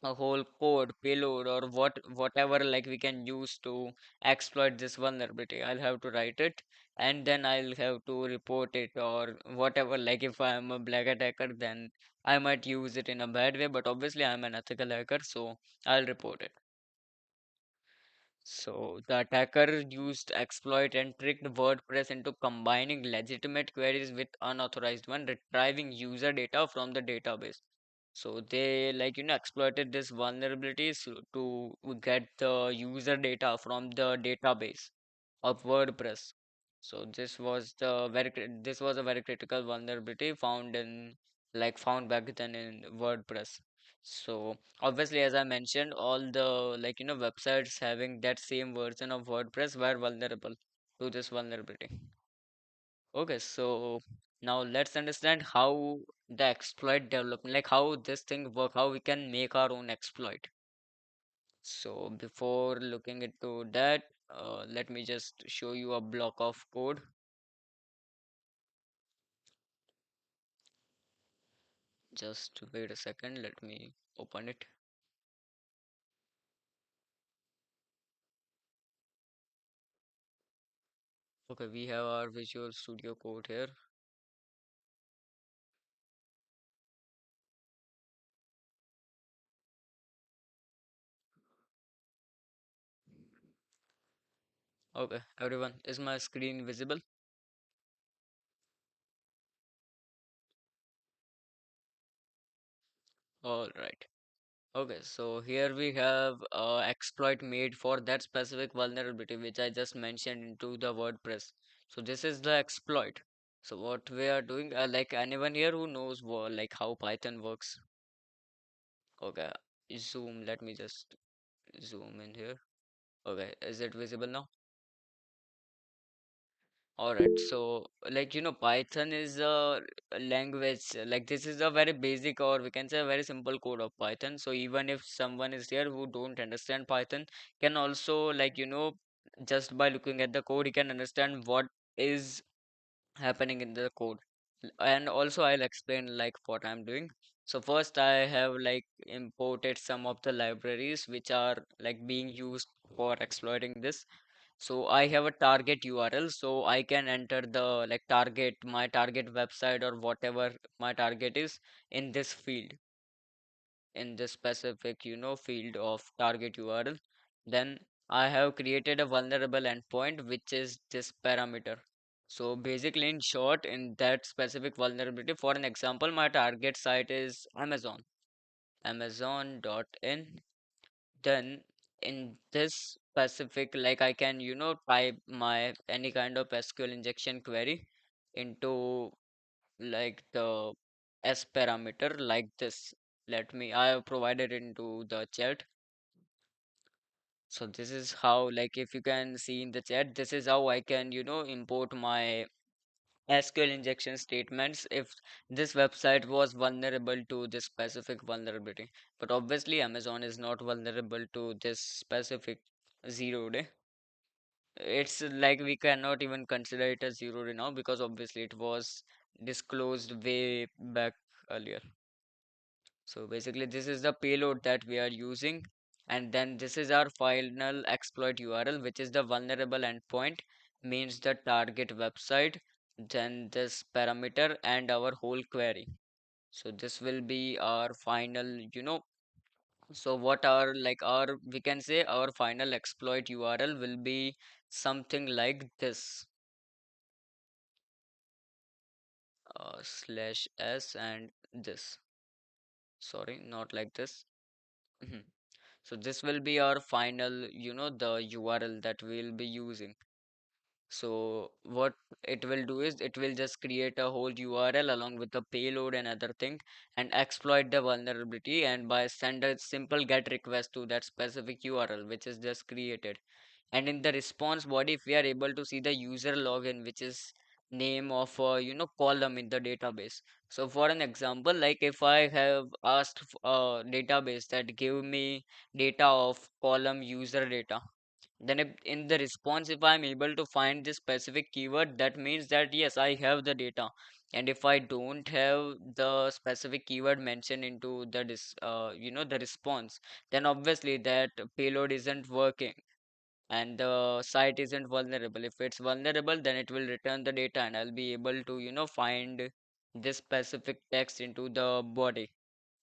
a whole code payload, or whatever like we can use to exploit this vulnerability. I'll have to write it, and then I'll have to report it or whatever. Like if I am a black attacker, then I might use it in a bad way, but obviously I'm an ethical hacker, so I'll report it. So the attacker used exploit and tricked WordPress into combining legitimate queries with unauthorized one, retrieving user data from the database. So they exploited this vulnerabilities to get the user data from the database of WordPress. So this was a very critical vulnerability found in found back then in WordPress. So obviously, as I mentioned, all the websites having that same version of WordPress were vulnerable to this vulnerability. Okay, so now let's understand how the exploit development, like how this thing work, how we can make our own exploit. So before looking into that, let me just show you a block of code. Just wait a second, let me open it. Okay, we have our Visual Studio code here. Okay, everyone, is my screen visible? All right. Okay, so here we have exploit made for that specific vulnerability which I just mentioned into the WordPress. So this is the exploit. So what we are doing, like anyone here who knows like how Python works? Okay, zoom. Let me just zoom in here. Okay, is it visible now? All right, so Python is a language, like this is a very basic, or we can say a very simple code of Python. So even if someone is here who don't understand Python, can also just by looking at the code, he can understand what is happening in the code. And also I'll explain like what I'm doing. So first I have like imported some of the libraries which are like being used for exploiting this. So I have a target URL, so I can enter the my target website or whatever my target is in this field, in this specific, field of target URL. Then I have created a vulnerable endpoint, which is this parameter. So basically, in short, in that specific vulnerability, for an example, my target site is Amazon, amazon.in. Then in this specific, like I can, type my any kind of SQL injection query into like the S parameter like this. I have provided into the chat. So this is how, like if you can see in the chat, this is how I can, import my SQL injection statements if this website was vulnerable to this specific vulnerability. But obviously, Amazon is not vulnerable to this specific zero day. It's like we cannot even consider it as zero day now because obviously it was disclosed way back earlier. So basically, this is the payload that we are using, and then this is our final exploit URL, which is the vulnerable endpoint, means the target website, then this parameter, and our whole query. So this will be our final. So what our like our we can say our final exploit URL will be something like this, slash s and this. Sorry, not like this. So this will be our final, the URL that we'll be using. So what it will do is it will just create a whole URL along with the payload and other thing and exploit the vulnerability and by send a simple GET request to that specific URL which is just created. And in the response body, if we are able to see the user login, which is name of column in the database. So for an example, like if I have asked a database that give me data of column user data, then if in the response if I'm able to find this specific keyword, that means that yes, I have the data. And if I don't have the specific keyword mentioned into the response, then obviously that payload isn't working and the site isn't vulnerable. If it's vulnerable, then it will return the data and I'll be able to find this specific text into the body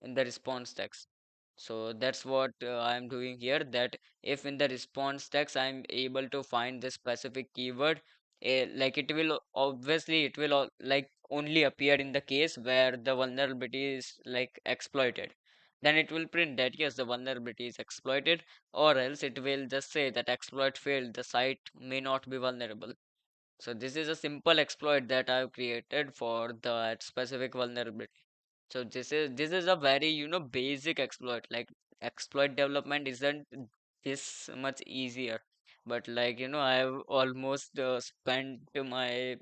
in the response text. So that's what I'm doing here, that if in the response text I'm able to find this specific keyword, like it will obviously it will like only appear in the case where the vulnerability is like exploited. Then it will print that yes, the vulnerability is exploited, or else it will just say that exploit failed, the site may not be vulnerable. So this is a simple exploit that I've created for that specific vulnerability. So this is a very basic exploit. Like exploit development isn't this much easier, but like I've almost spent my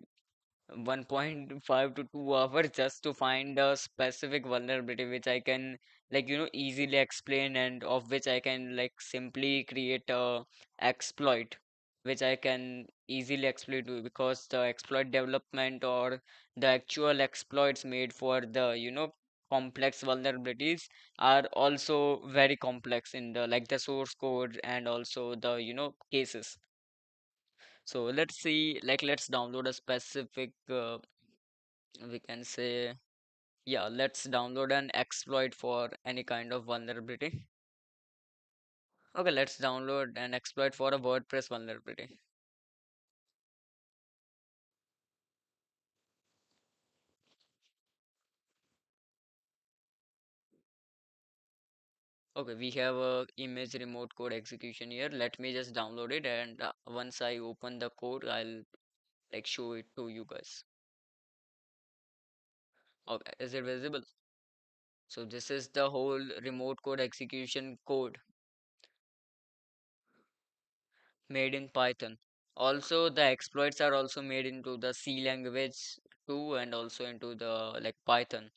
1.5 to 2 hours just to find a specific vulnerability which I can like easily explain and of which I can like simply create a exploit which I can easily explain to because the exploit development or the actual exploits made for the complex vulnerabilities are also very complex in the like the source code and also the cases. So let's see, like let's download a specific we can say, yeah, let's download an exploit for any kind of vulnerability. Okay, let's download an exploit for a WordPress vulnerability. Okay, we have a image remote code execution here. Let me just download it and once I open the code, I'll like show it to you guys. Okay, is it visible? So this is the whole remote code execution code made in Python. Also, the exploits are also made into the C language too, and also into the like Python.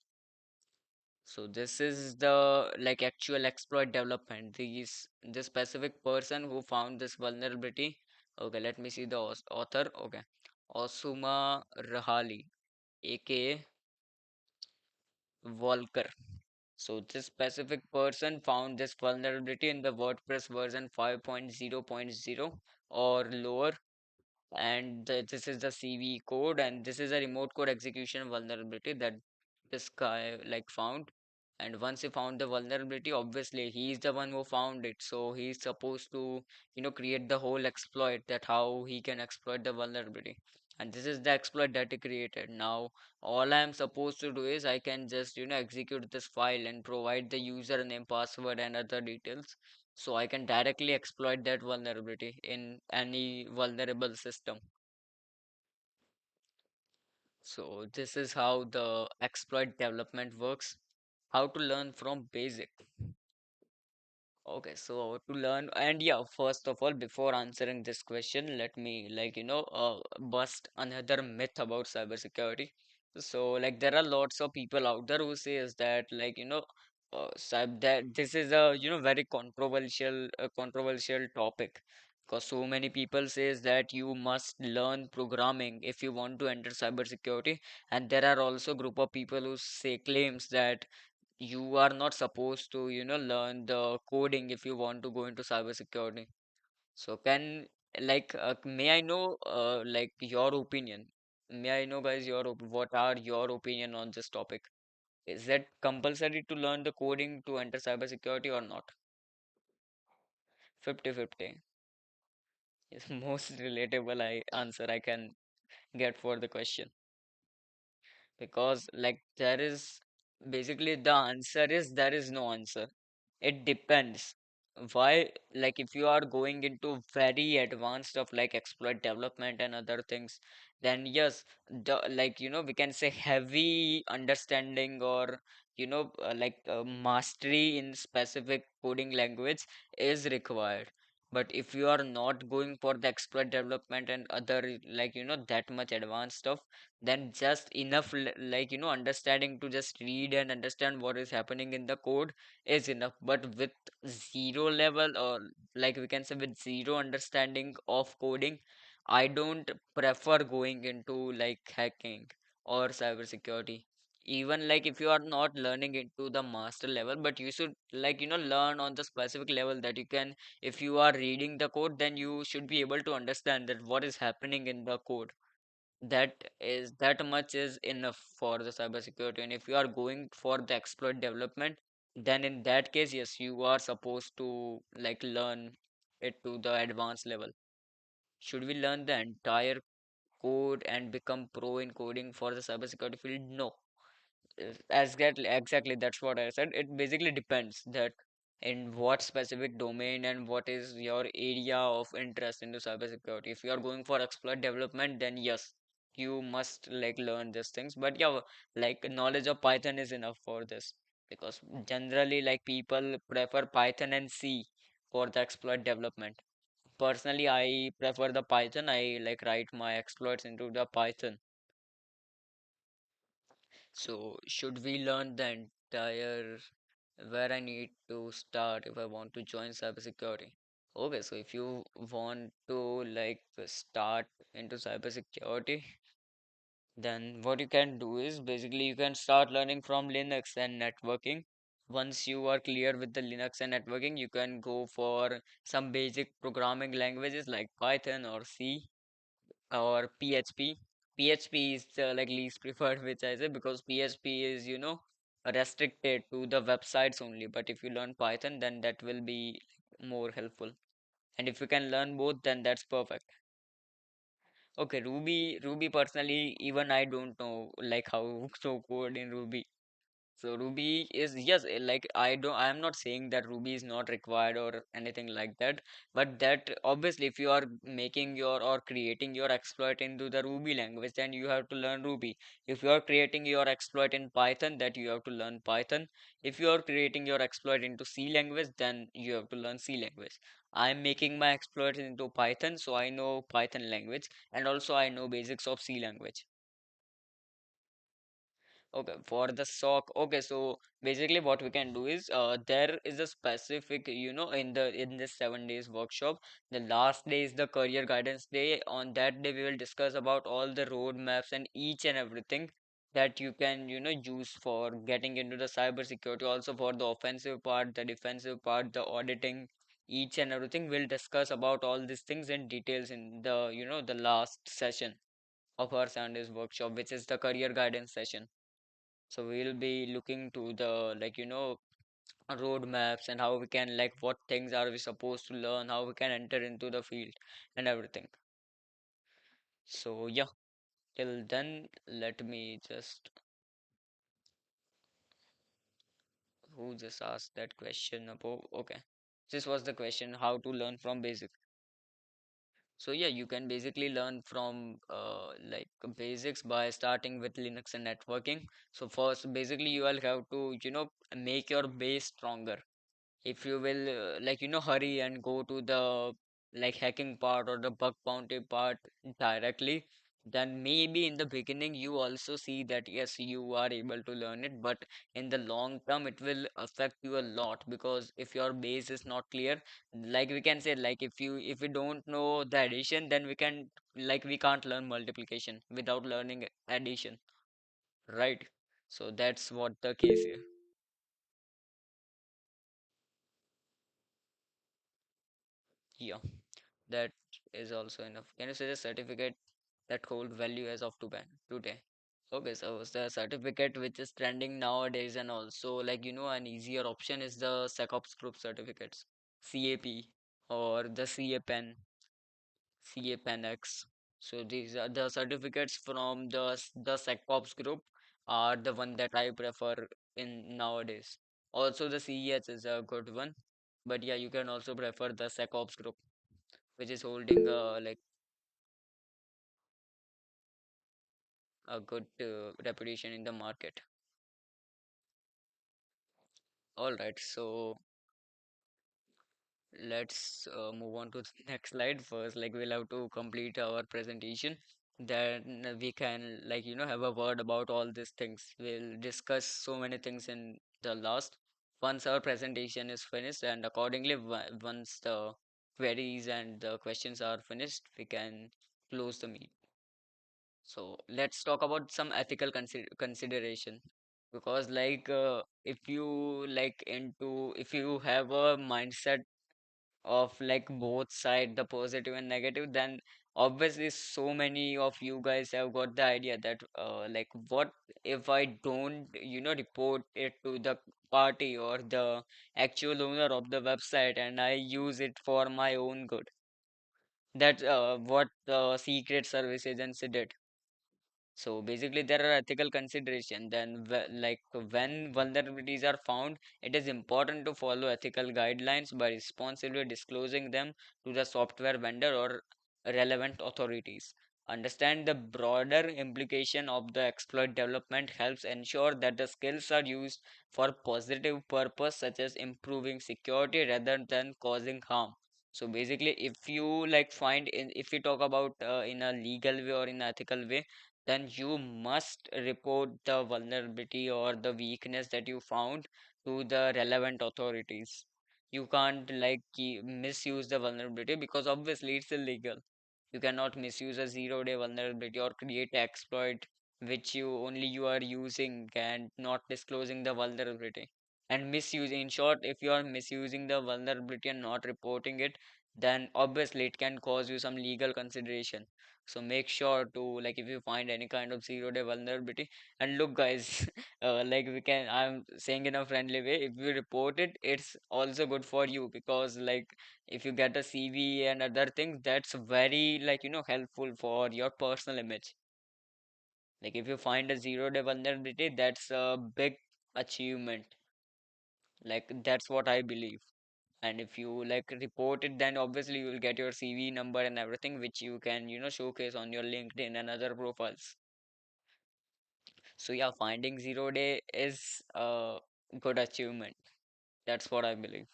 So this is the like actual exploit development. This specific person who found this vulnerability. Okay, let me see the author. Okay, Osuma Rahali, aka Volker. So this specific person found this vulnerability in the WordPress version 5.0.0 or lower, and this is the CV code, and this is a remote code execution vulnerability that this guy like found. And once he found the vulnerability, obviously he is the one who found it, so he's supposed to create the whole exploit, that how he can exploit the vulnerability. And this is the exploit that he created. Now all I am supposed to do is I can just execute this file and provide the username, password and other details, so I can directly exploit that vulnerability in any vulnerable system. So this is how the exploit development works. How to learn from basic. Okay, so to learn, and yeah, first of all, before answering this question, let me bust another myth about cybersecurity. So like there are lots of people out there who says that that this is a very controversial topic, because so many people says that you must learn programming if you want to enter cybersecurity, and there are also group of people who say claims that you are not supposed to learn the coding if you want to go into cybersecurity. So can may I know your opinion? May I know, guys, what are your opinion on this topic? Is it compulsory to learn the coding to enter cybersecurity or not? 50-50 is most relatable I answer I can get for the question, because like there is basically the answer is there is no answer. It depends. Why, like if you are going into very advanced stuff like exploit development and other things, then yes, we can say heavy understanding or mastery in specific coding language is required. But if you are not going for the exploit development and other that much advanced stuff, then just enough understanding to just read and understand what is happening in the code is enough. But with zero level, or like we can say with zero understanding of coding, I don't prefer going into like hacking or cybersecurity. Even like if you are not learning into the master level, but you should learn on the specific level that you can, if you are reading the code, then you should be able to understand that what is happening in the code. That much is enough for the cybersecurity. And if you are going for the exploit development, then in that case, yes, you are supposed to like learn it to the advanced level. Should we learn the entire code and become pro in coding for the cybersecurity field? No. Exactly, that's what I said. It basically depends that in what specific domain and what is your area of interest into cybersecurity. If you are going for exploit development, then yes, you must like learn these things. But yeah, like knowledge of Python is enough for this, because generally like people prefer Python and C for the exploit development. Personally, I prefer the Python. I like write my exploits into the Python. So, should we learn the entire where I need to start if I want to join cybersecurity? Okay, so if you want to start into cybersecurity, then what you can do is basically you can start learning from Linux and networking. Once you are clear with the Linux and networking, you can go for some basic programming languages like Python or C or PHP. PHP is the like least preferred, which I say, because PHP is restricted to the websites only. But if you learn Python, then that will be more helpful. And if you can learn both, then that's perfect. Okay, Ruby personally, even I don't know like how to code in Ruby. So Ruby is, yes, I am not saying that Ruby is not required or anything like that, but that obviously if you are making your or creating your exploit into the Ruby language, then you have to learn Ruby. If you are creating your exploit in Python, that you have to learn Python. If you are creating your exploit into C language, then you have to learn C language. I am making my exploit into Python, so I know Python language, and also I know basics of C language. Okay, for the sock. Okay, so basically what we can do is there is a specific, in this 7 days workshop, the last day is the career guidance day. On that day, we will discuss about all the roadmaps and each and everything that you can, use for getting into the cybersecurity, also for the offensive part, the defensive part, the auditing, each and everything. We'll discuss about all these things in details in the, the last session of our 7 days workshop, which is the career guidance session. So we'll be looking to the roadmaps and how we can what things are we supposed to learn, how we can enter into the field and everything. So yeah, till then let me just who just asked that question about, okay. This was the question how to learn from basic. So yeah, you can basically learn from basics by starting with Linux and networking. So first basically you will have to make your base stronger. If you will hurry and go to the like hacking part or the bug bounty part directly, then maybe in the beginning you also see that yes, you are able to learn it, but in the long term it will affect you a lot, because if your base is not clear, like we can say, like if we don't know the addition, then we can't learn multiplication without learning addition, right? So that's what the case here. Yeah, that is also enough. Can you say the certificate that hold value as of today? Okay, so the certificate which is trending nowadays, and also an easier option is the SecOps group certificates, CAP or the CA Pen X. So these are the certificates from the SecOps group are the one that I prefer in nowadays. Also the CEH is a good one, but yeah, you can also prefer the SecOps group, which is holding a good reputation in the market. All right, so let's move on to the next slide first. Like we'll have to complete our presentation. Then we can have a word about all these things. We'll discuss so many things in the last. Once our presentation is finished, and accordingly, once the queries and the questions are finished, we can close the meet. So let's talk about some ethical consideration, because if you have a mindset of like both side, the positive and negative, then obviously so many of you guys have got the idea that what if I don't report it to the party or the actual owner of the website, and I use it for my own good. That's what the secret service agency did. So basically, there are ethical consideration. Then, when vulnerabilities are found, it is important to follow ethical guidelines by responsibly disclosing them to the software vendor or relevant authorities. Understand the broader implication of the exploit development helps ensure that the skills are used for positive purpose, such as improving security rather than causing harm. So basically, if you if you talk about in a legal way or in ethical way, then you must report the vulnerability or the weakness that you found to the relevant authorities. You can't misuse the vulnerability, because obviously it's illegal. You cannot misuse a zero-day vulnerability or create an exploit which you are using and not disclosing the vulnerability. And misuse, in short, if you are misusing the vulnerability and not reporting it, then obviously it can cause you some legal consideration. So make sure to, if you find any kind of zero-day vulnerability, and look guys, I'm saying in a friendly way, if you report it, it's also good for you, because if you get a CV and other things, that's very helpful for your personal image. Like if you find a zero-day vulnerability, that's a big achievement. Like that's what I believe. And if you report it, then obviously you will get your CV number and everything, which you can showcase on your LinkedIn and other profiles. So yeah, finding zero day is a good achievement. That's what I believe.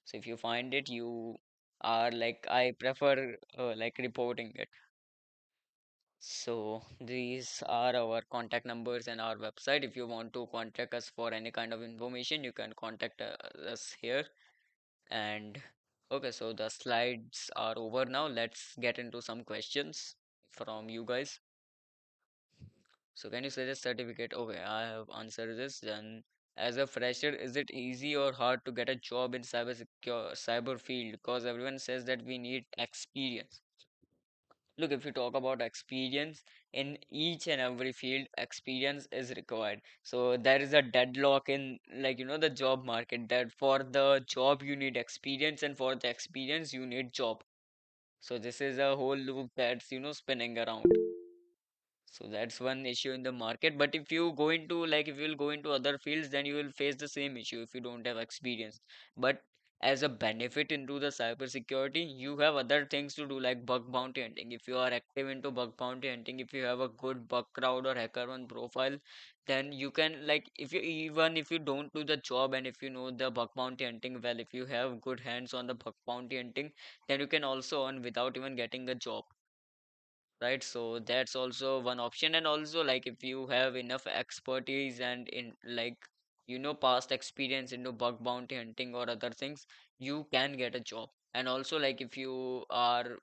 So if you find it, you are I prefer reporting it. So these are our contact numbers and our website. If you want to contact us for any kind of information, you can contact us here. And okay, so the slides are over now. Let's get into some questions from you guys. So can you suggest certificate? Okay, I have answered this. Then as a fresher, is it easy or hard to get a job in cyber field? Because everyone says that we need experience. Look, if you talk about experience in each and every field, experience is required. So there is a deadlock in the job market, that for the job you need experience, and for the experience you need job. So this is a whole loop that's spinning around. So that's one issue in the market. But if you go into if you will go into other fields, then you will face the same issue if you don't have experience. But as a benefit into the cybersecurity, you have other things to do like bug bounty hunting. If you are active into bug bounty hunting, if you have a good bug crowd or hacker one profile, then you can like if you even if you don't do the job and if you know the bug bounty hunting well, if you have good hands on the bug bounty hunting, then you can also earn without even getting a job, right? So that's also one option. And also like if you have enough expertise and in like past experience into bug bounty hunting or other things, you can get a job. And also like if you are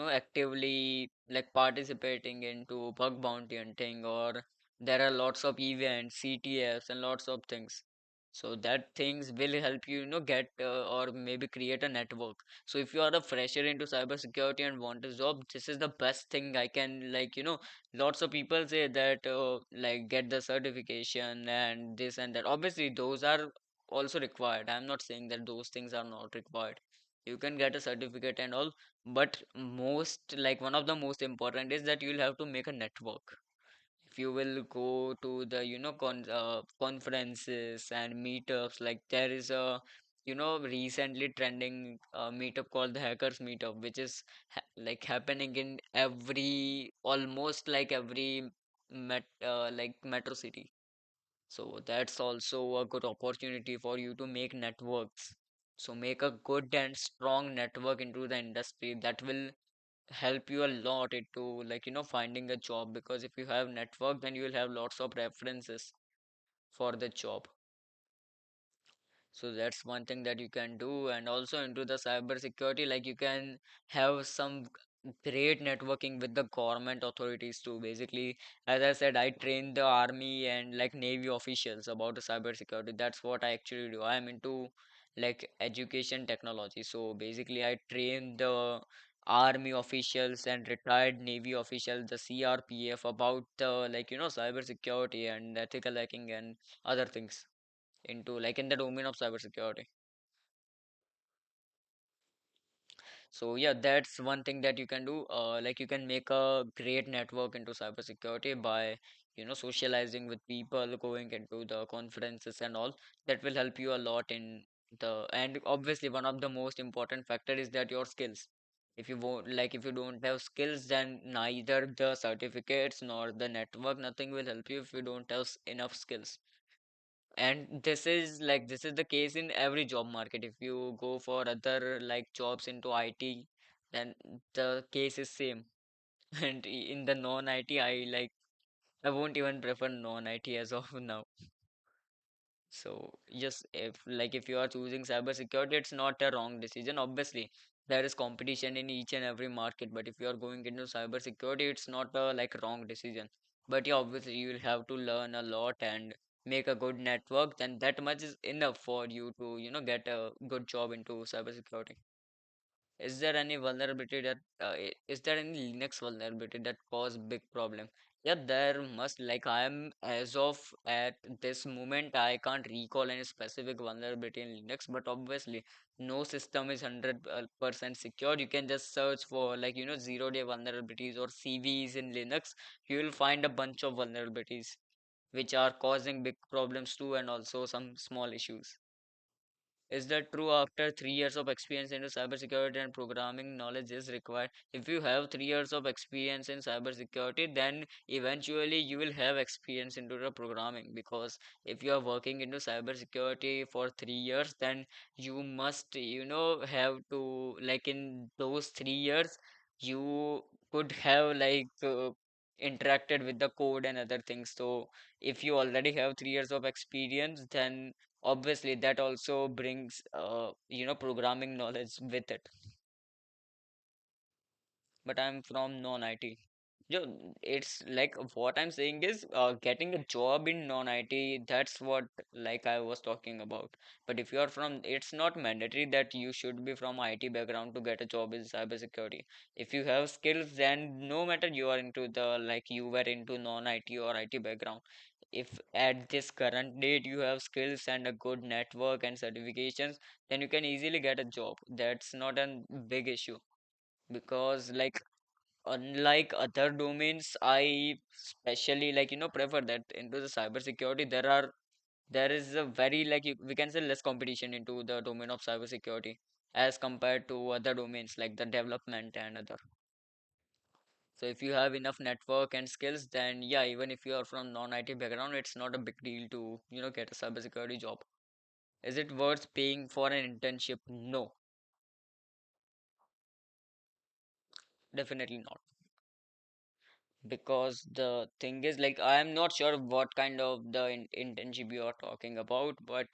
actively like participating into bug bounty hunting, or there are lots of events, CTFs, and lots of things. So that things will help you, get or maybe create a network. So if you are a fresher into cybersecurity and want a job, this is the best thing I can like, lots of people say that like get the certification and this and that. Obviously, those are also required. I'm not saying that those things are not required. You can get a certificate and all, but most like one of the most important is that you'll have to make a network. If you will go to the conferences and meetups, like there is a recently trending meetup called the Hackers Meetup, which is like happening in every almost like every like metro city. So that's also a good opportunity for you to make networks. So make a good and strong network into the industry that will help you a lot into like finding a job, because if you have network then you will have lots of references for the job. So that's one thing that you can do. And also into the cyber security, like you can have some great networking with the government authorities too. Basically, as I said, I train the army and like navy officials about the cyber security. That's what I actually do. I'm into like education technology. So basically, I train the army officials and retired navy officials, the CRPF, about the like cyber security and ethical hacking and other things into like in the domain of cybersecurity. So yeah, that's one thing that you can do. Like you can make a great network into cybersecurity by socializing with people, going into the conferences and all. That will help you a lot in the, and obviously one of the most important factor is that your skills. If you won't like if you don't have skills, then neither the certificates nor the network, nothing will help you if you don't have enough skills. And this is the case in every job market. If you go for other like jobs into IT, then the case is same. And in the non-IT, I won't even prefer non-IT as of now. So yes, if you are choosing cybersecurity, it's not a wrong decision. Obviously, there is competition in each and every market, but if you are going into cybersecurity, it's not a like wrong decision. But yeah, obviously you will have to learn a lot and make a good network. Then that much is enough for you to get a good job into cybersecurity. Is there any vulnerability that is there any Linux vulnerability that cause big problem? Yeah, there must. Like I am as of at this moment, I can't recall any specific vulnerability in Linux, but obviously no system is 100% secure. You can just search for like zero-day vulnerabilities or CVEs in Linux. You will find a bunch of vulnerabilities which are causing big problems too, and also some small issues. Is that true? After 3 years of experience into cybersecurity and programming knowledge is required. If you have 3 years of experience in cybersecurity, then eventually you will have experience into the programming. Because if you are working into cybersecurity for 3 years, then you must, have to like in those 3 years, you could have interacted with the code and other things. So if you already have 3 years of experience, then obviously that also brings programming knowledge with it. But I'm from non-IT. It's like what I'm saying is getting a job in non-IT, that's what like I was talking about. But if you are from, it's not mandatory that you should be from IT background to get a job in cybersecurity. If you have skills, then no matter you are into the like you were into non-IT or IT background, if at this current date you have skills and a good network and certifications, then you can easily get a job. That's not a big issue. Because like unlike other domains, I especially prefer that into the cybersecurity there are there is a very like we can say less competition into the domain of cybersecurity as compared to other domains like the development and other. So if you have enough network and skills, then yeah, even if you are from non-IT background, it's not a big deal to, get a cybersecurity job. Is it worth paying for an internship? No, definitely not. Because the thing is, like, I am not sure what kind of the internship you are talking about, but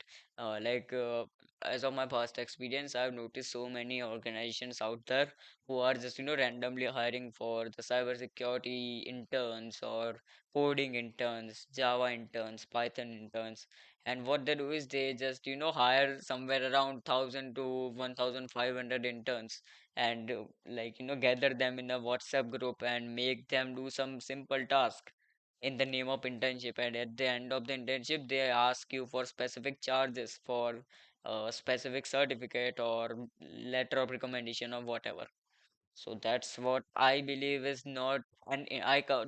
as of my past experience, I've noticed so many organizations out there who are just, randomly hiring for the cybersecurity interns or coding interns, Java interns, Python interns. And what they do is they just, hire somewhere around 1,000 to 1,500 interns and gather them in a WhatsApp group and make them do some simple task in the name of internship, and at the end of the internship they ask you for specific charges for a specific certificate or letter of recommendation or whatever. So that's what I believe is not and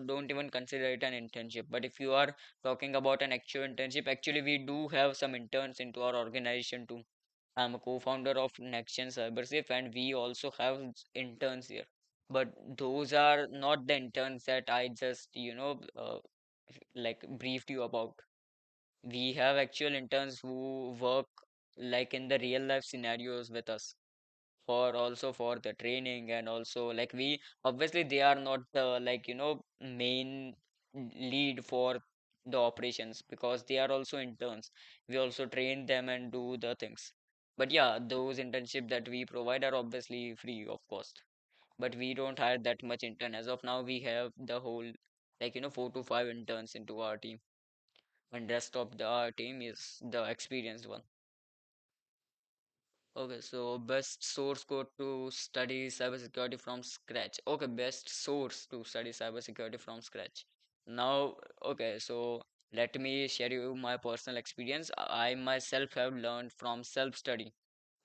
don't even consider it an internship. But if you are talking about an actual internship, actually we do have some interns into our organization too. I'm a co-founder of NextGen CyberSafe, and we also have interns here. But those are not the interns that I just, like briefed you about. We have actual interns who work like in the real life scenarios with us for also for the training, and also like we obviously they are not the main lead for the operations because they are also interns. We also train them and do the things. But yeah, those internship that we provide are obviously free of cost, but we don't hire that much intern. As of now we have the whole 4 to 5 interns into our team, and rest of the our team is the experienced one. Okay, so best source code to study cybersecurity from scratch. Okay, best source to study cybersecurity from scratch. Now, okay, so let me share you my personal experience. I myself have learned from self-study.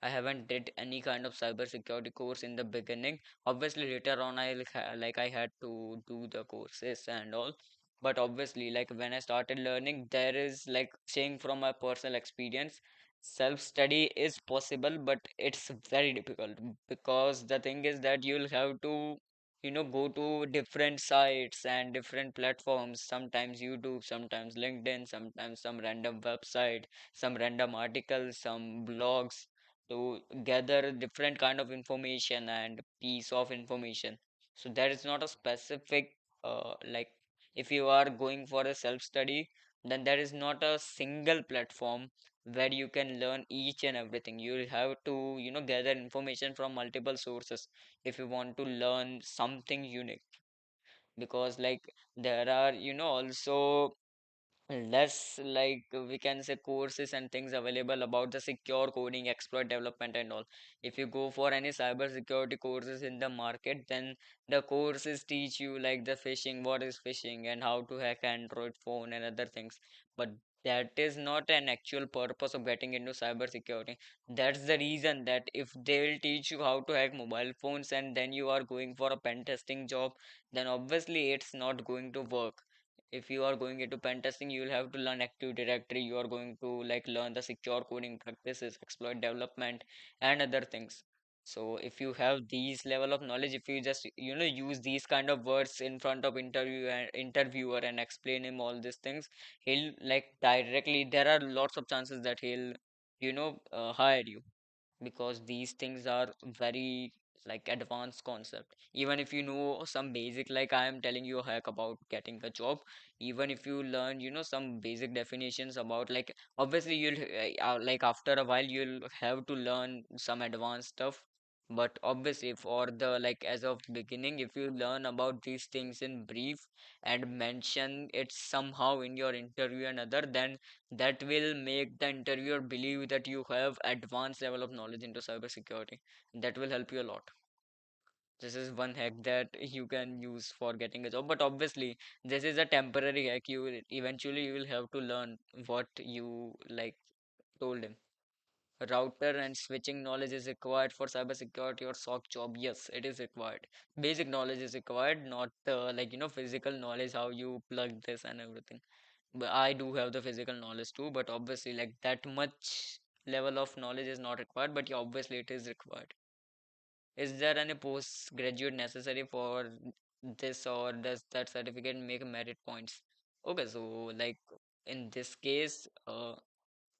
I haven't did any kind of cybersecurity course in the beginning. Obviously, later on, I had to do the courses and all. But obviously, like when I started learning, there is like saying from my personal experience, self-study is possible, but it's very difficult because the thing is that you'll have to, go to different sites and different platforms. Sometimes YouTube, sometimes LinkedIn, sometimes some random website, some random articles, some blogs to gather different kind of information and piece of information. So there is not a specific like if you are going for a self study, then there is not a single platform where you can learn each and everything. You will have to gather information from multiple sources if you want to learn something unique, because like there are also less we can say courses and things available about the secure coding, exploit development and all. If you go for any cyber security courses in the market, then the courses teach you like the phishing, what is phishing and how to hack Android phone and other things. But that is not an actual purpose of getting into cyber security. That's the reason that if they'll teach you how to hack mobile phones and then you are going for a pen testing job, then obviously it's not going to work. If you are going into pen testing, you will have to learn active directory. You are going to like learn the secure coding practices, exploit development and other things. So if you have these level of knowledge, if you just use these kind of words in front of interviewer and explain him all these things, he'll like directly, there are lots of chances that he'll hire you, because these things are very like advanced concept. Even if you know some basic, like I am telling you a hack about getting a job, even if you learn some basic definitions about, like obviously you'll like after a while you'll have to learn some advanced stuff. But obviously for the like as of beginning, if you learn about these things in brief and mention it somehow in your interview and other, then that will make the interviewer believe that you have advanced level of knowledge into cybersecurity. That will help you a lot. This is one hack that you can use for getting a job. But obviously, this is a temporary hack. Eventually you will have to learn what you like told him. Router and switching knowledge is required for cybersecurity or SOC job. Yes, it is required. Basic knowledge is required, not physical knowledge, how you plug this and everything. But I do have the physical knowledge too, but obviously like that much level of knowledge is not required, but yeah, obviously it is required. Is there any postgraduate necessary for this, or does that certificate make merit points? Okay, so like in this case,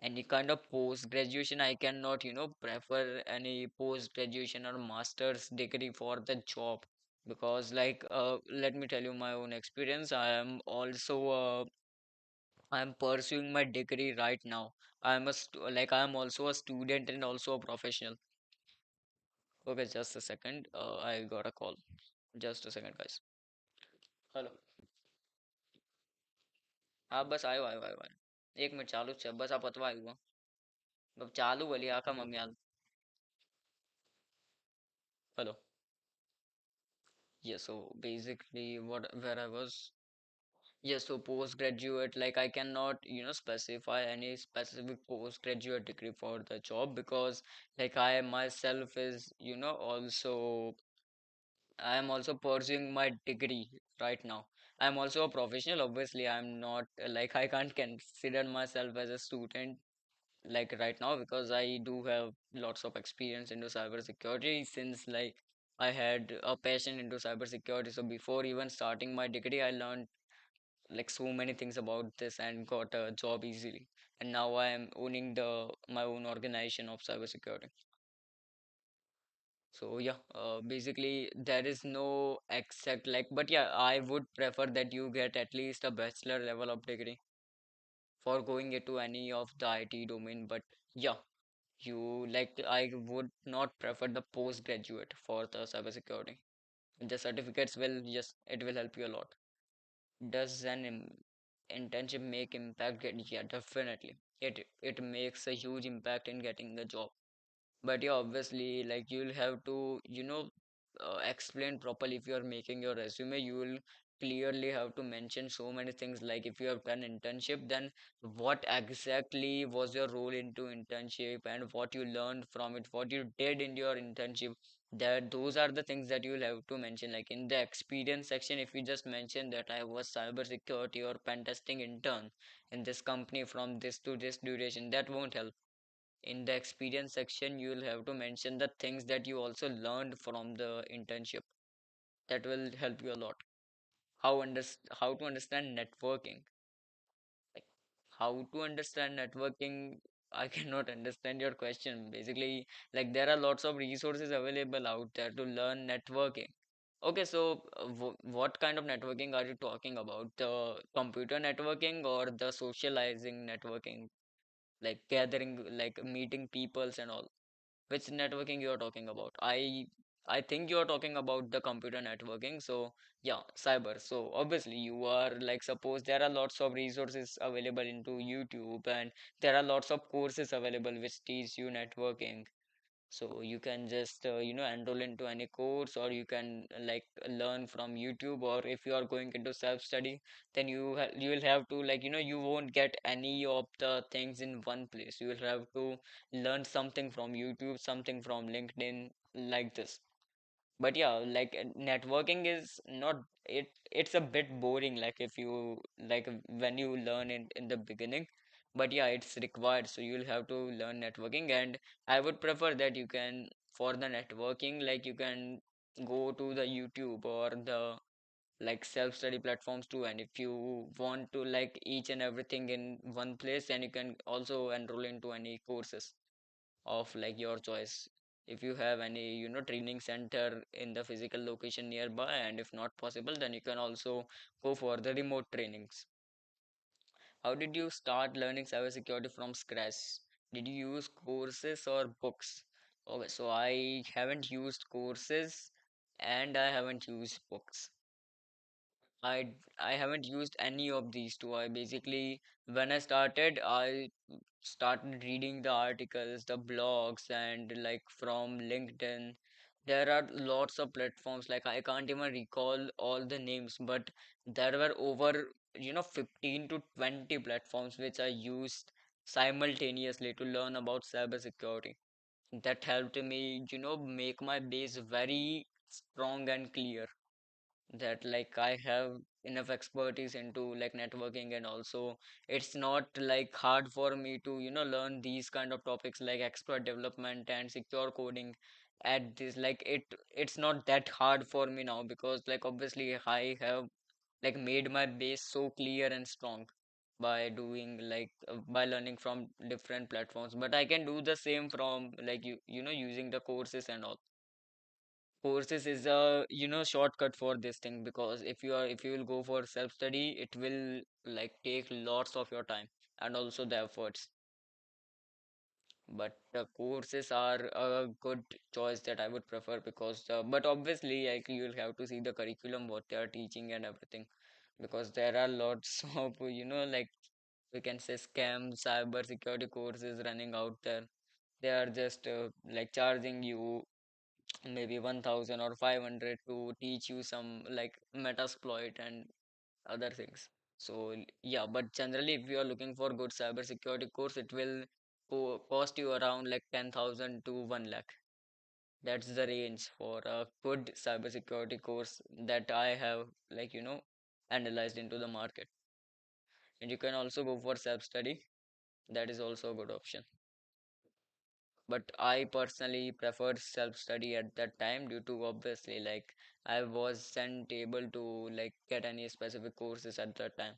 any kind of post graduation, I cannot, prefer any post graduation or master's degree for the job, because like let me tell you my own experience. I am pursuing my degree right now. I am also a student and also a professional. Okay, just a second. I got a call. Just a second, guys. Hello. हाँ बस आयो. एक minute चालू જ છે બસ આ પતવા આવ્યું હો. ચાલુ બોલી આખા મમ્મી હાલ. Hello. Yeah, so basically what where I was. Yeah, so postgraduate, like I cannot, specify any specific postgraduate degree for the job, because like I myself is, also I am also pursuing my degree right now. I'm also a professional. Obviously, I'm not like I can't consider myself as a student like right now, because I do have lots of experience into cybersecurity, since like I had a passion into cybersecurity. So before even starting my degree, I learned like so many things about this and got a job easily. And now I am owning the my own organization of cybersecurity. So yeah, basically there is no exact like, but yeah, I would prefer that you get at least a bachelor level of degree for going into any of the IT domain. But yeah, you like I would not prefer the postgraduate for the cybersecurity. The certificates will just it will help you a lot. Does an internship make impact? Yeah, definitely. It makes a huge impact in getting the job. But yeah, obviously, like you'll have to, explain properly. If you're making your resume, you will clearly have to mention so many things. Like if you have done internship, then what exactly was your role into internship and what you learned from it, what you did in your internship. That those are the things that you'll have to mention. Like in the experience section, if you just mention that I was cybersecurity or pen testing intern in this company from this to this duration, that won't help. In the experience section you will have to mention the things that you also learned from the internship. That will help you a lot. How to understand networking, like how to understand networking. I cannot understand your question. Basically, like there are lots of resources available out there to learn networking. Okay, so what kind of networking are you talking about? The computer networking or the socializing networking, like gathering, like meeting peoples and all? Which networking you are talking about? I think you are talking about the computer networking. So yeah, cyber. So obviously you are like, suppose there are lots of resources available into YouTube, and there are lots of courses available which teach you networking. So you can just enroll into any course, or you can like learn from YouTube, or if you are going into self study, then you will have to, like, you won't get any of the things in one place. You will have to learn something from YouTube, something from LinkedIn, like this. But yeah, like networking is not it's a bit boring, like if you like when you learn it in the beginning. But yeah, it's required, so you'll have to learn networking. And I would prefer that you can, for the networking, like you can go to the YouTube or the like self-study platforms too. And if you want to like each and everything in one place, then you can also enroll into any courses of like your choice. If you have any training center in the physical location nearby, and if not possible, then you can also go for the remote trainings. How did you start learning cybersecurity from scratch? Did you use courses or books? Okay, so I haven't used courses and I haven't used books. I haven't used any of these two. I basically, when I started, I started reading the articles, the blogs, and like from LinkedIn. There are lots of platforms, like I can't even recall all the names, but there were over 15 to 20 platforms which I used simultaneously to learn about cybersecurity. That helped me, make my base very strong and clear, that like I have enough expertise into like networking, and also it's not like hard for me to learn these kind of topics like expert development and secure coding at this. Like it's not that hard for me now, because like obviously I have like made my base so clear and strong by doing like by learning from different platforms. But I can do the same from like using the courses and all. Courses is a shortcut for this thing, because if you will go for self study, it will like take lots of your time and also the efforts. But the courses are a good choice that I would prefer, because but obviously like you'll have to see the curriculum what they are teaching and everything, because there are lots of like we can say scam cyber security courses running out there. They are just like charging you maybe 1000 or 500 to teach you some like metasploit and other things. So yeah, but generally if you are looking for good cybersecurity course, it will cost you around like 10,000 to 1 lakh. That's the range for a good cybersecurity course that I have like analyzed into the market. And you can also go for self study. That is also a good option. But I personally preferred self study at that time, due to obviously like I wasn't able to like get any specific courses at that time.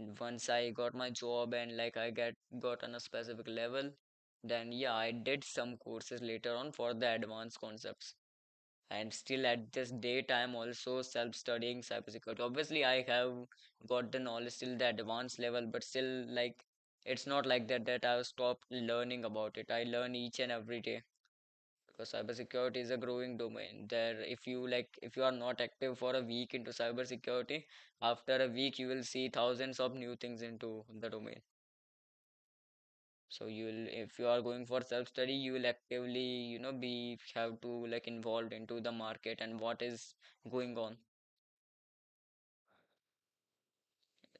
And once I got my job and like I got on a specific level, then yeah, I did some courses later on for the advanced concepts. And still at this date, I'm also self-studying cybersecurity. Obviously, I have got the knowledge till the advanced level, but still like it's not like that I've stopped learning about it. I learn each and every day, because cybersecurity is a growing domain. There, if you are not active for a week into cybersecurity, after a week you will see thousands of new things into the domain. So if you are going for self-study, you will actively, be have to like involved into the market and what is going on.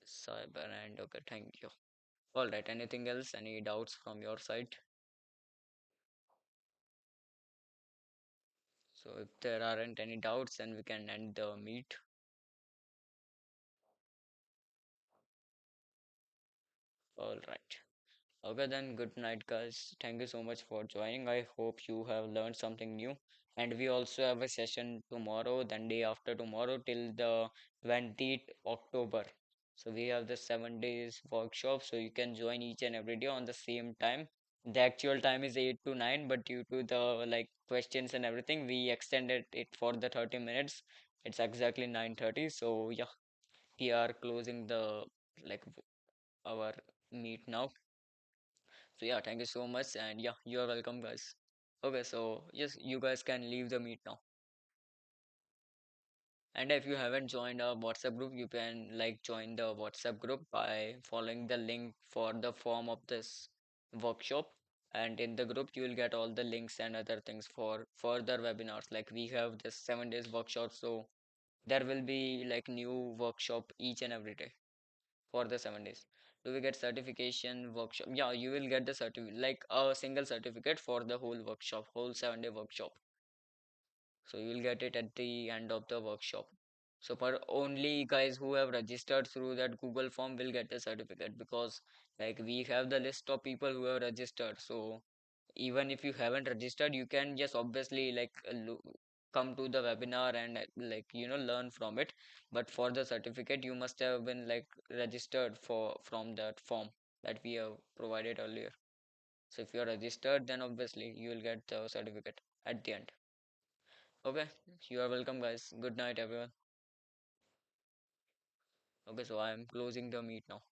Cyber and okay, thank you. All right, anything else? Any doubts from your side? So if there aren't any doubts, then we can end the meet. All right. Okay, then good night, guys. Thank you so much for joining. I hope you have learned something new. And we also have a session tomorrow, then day after tomorrow till the 20th October. So we have the 7 days workshop, so you can join each and every day on the same time. The actual time is 8 to 9, but due to the like questions and everything, we extended it for the 30 minutes. It's exactly 9:30. So yeah, we are closing the like our meet now. So yeah, thank you so much, and yeah, you're welcome, guys. Okay, so yes, you guys can leave the meet now. And if you haven't joined our WhatsApp group, you can like join the WhatsApp group by following the link for the form of this workshop. And in the group, you will get all the links and other things for further webinars. Like we have this 7 days workshop, so there will be like new workshop each and every day for the 7 days. Do we get certification workshop? Yeah, you will get the certificate, like a single certificate for the whole workshop, whole 7 day workshop. So you will get it at the end of the workshop. So for only guys who have registered through that Google form will get the certificate, because like we have the list of people who have registered. So even if you haven't registered, you can just obviously like come to the webinar and like learn from it. But for the certificate, you must have been like registered for from that form that we have provided earlier. So if you are registered, then obviously you will get the certificate at the end. Okay, you are welcome, guys. Good night, everyone. Okay, so I am closing the meet now.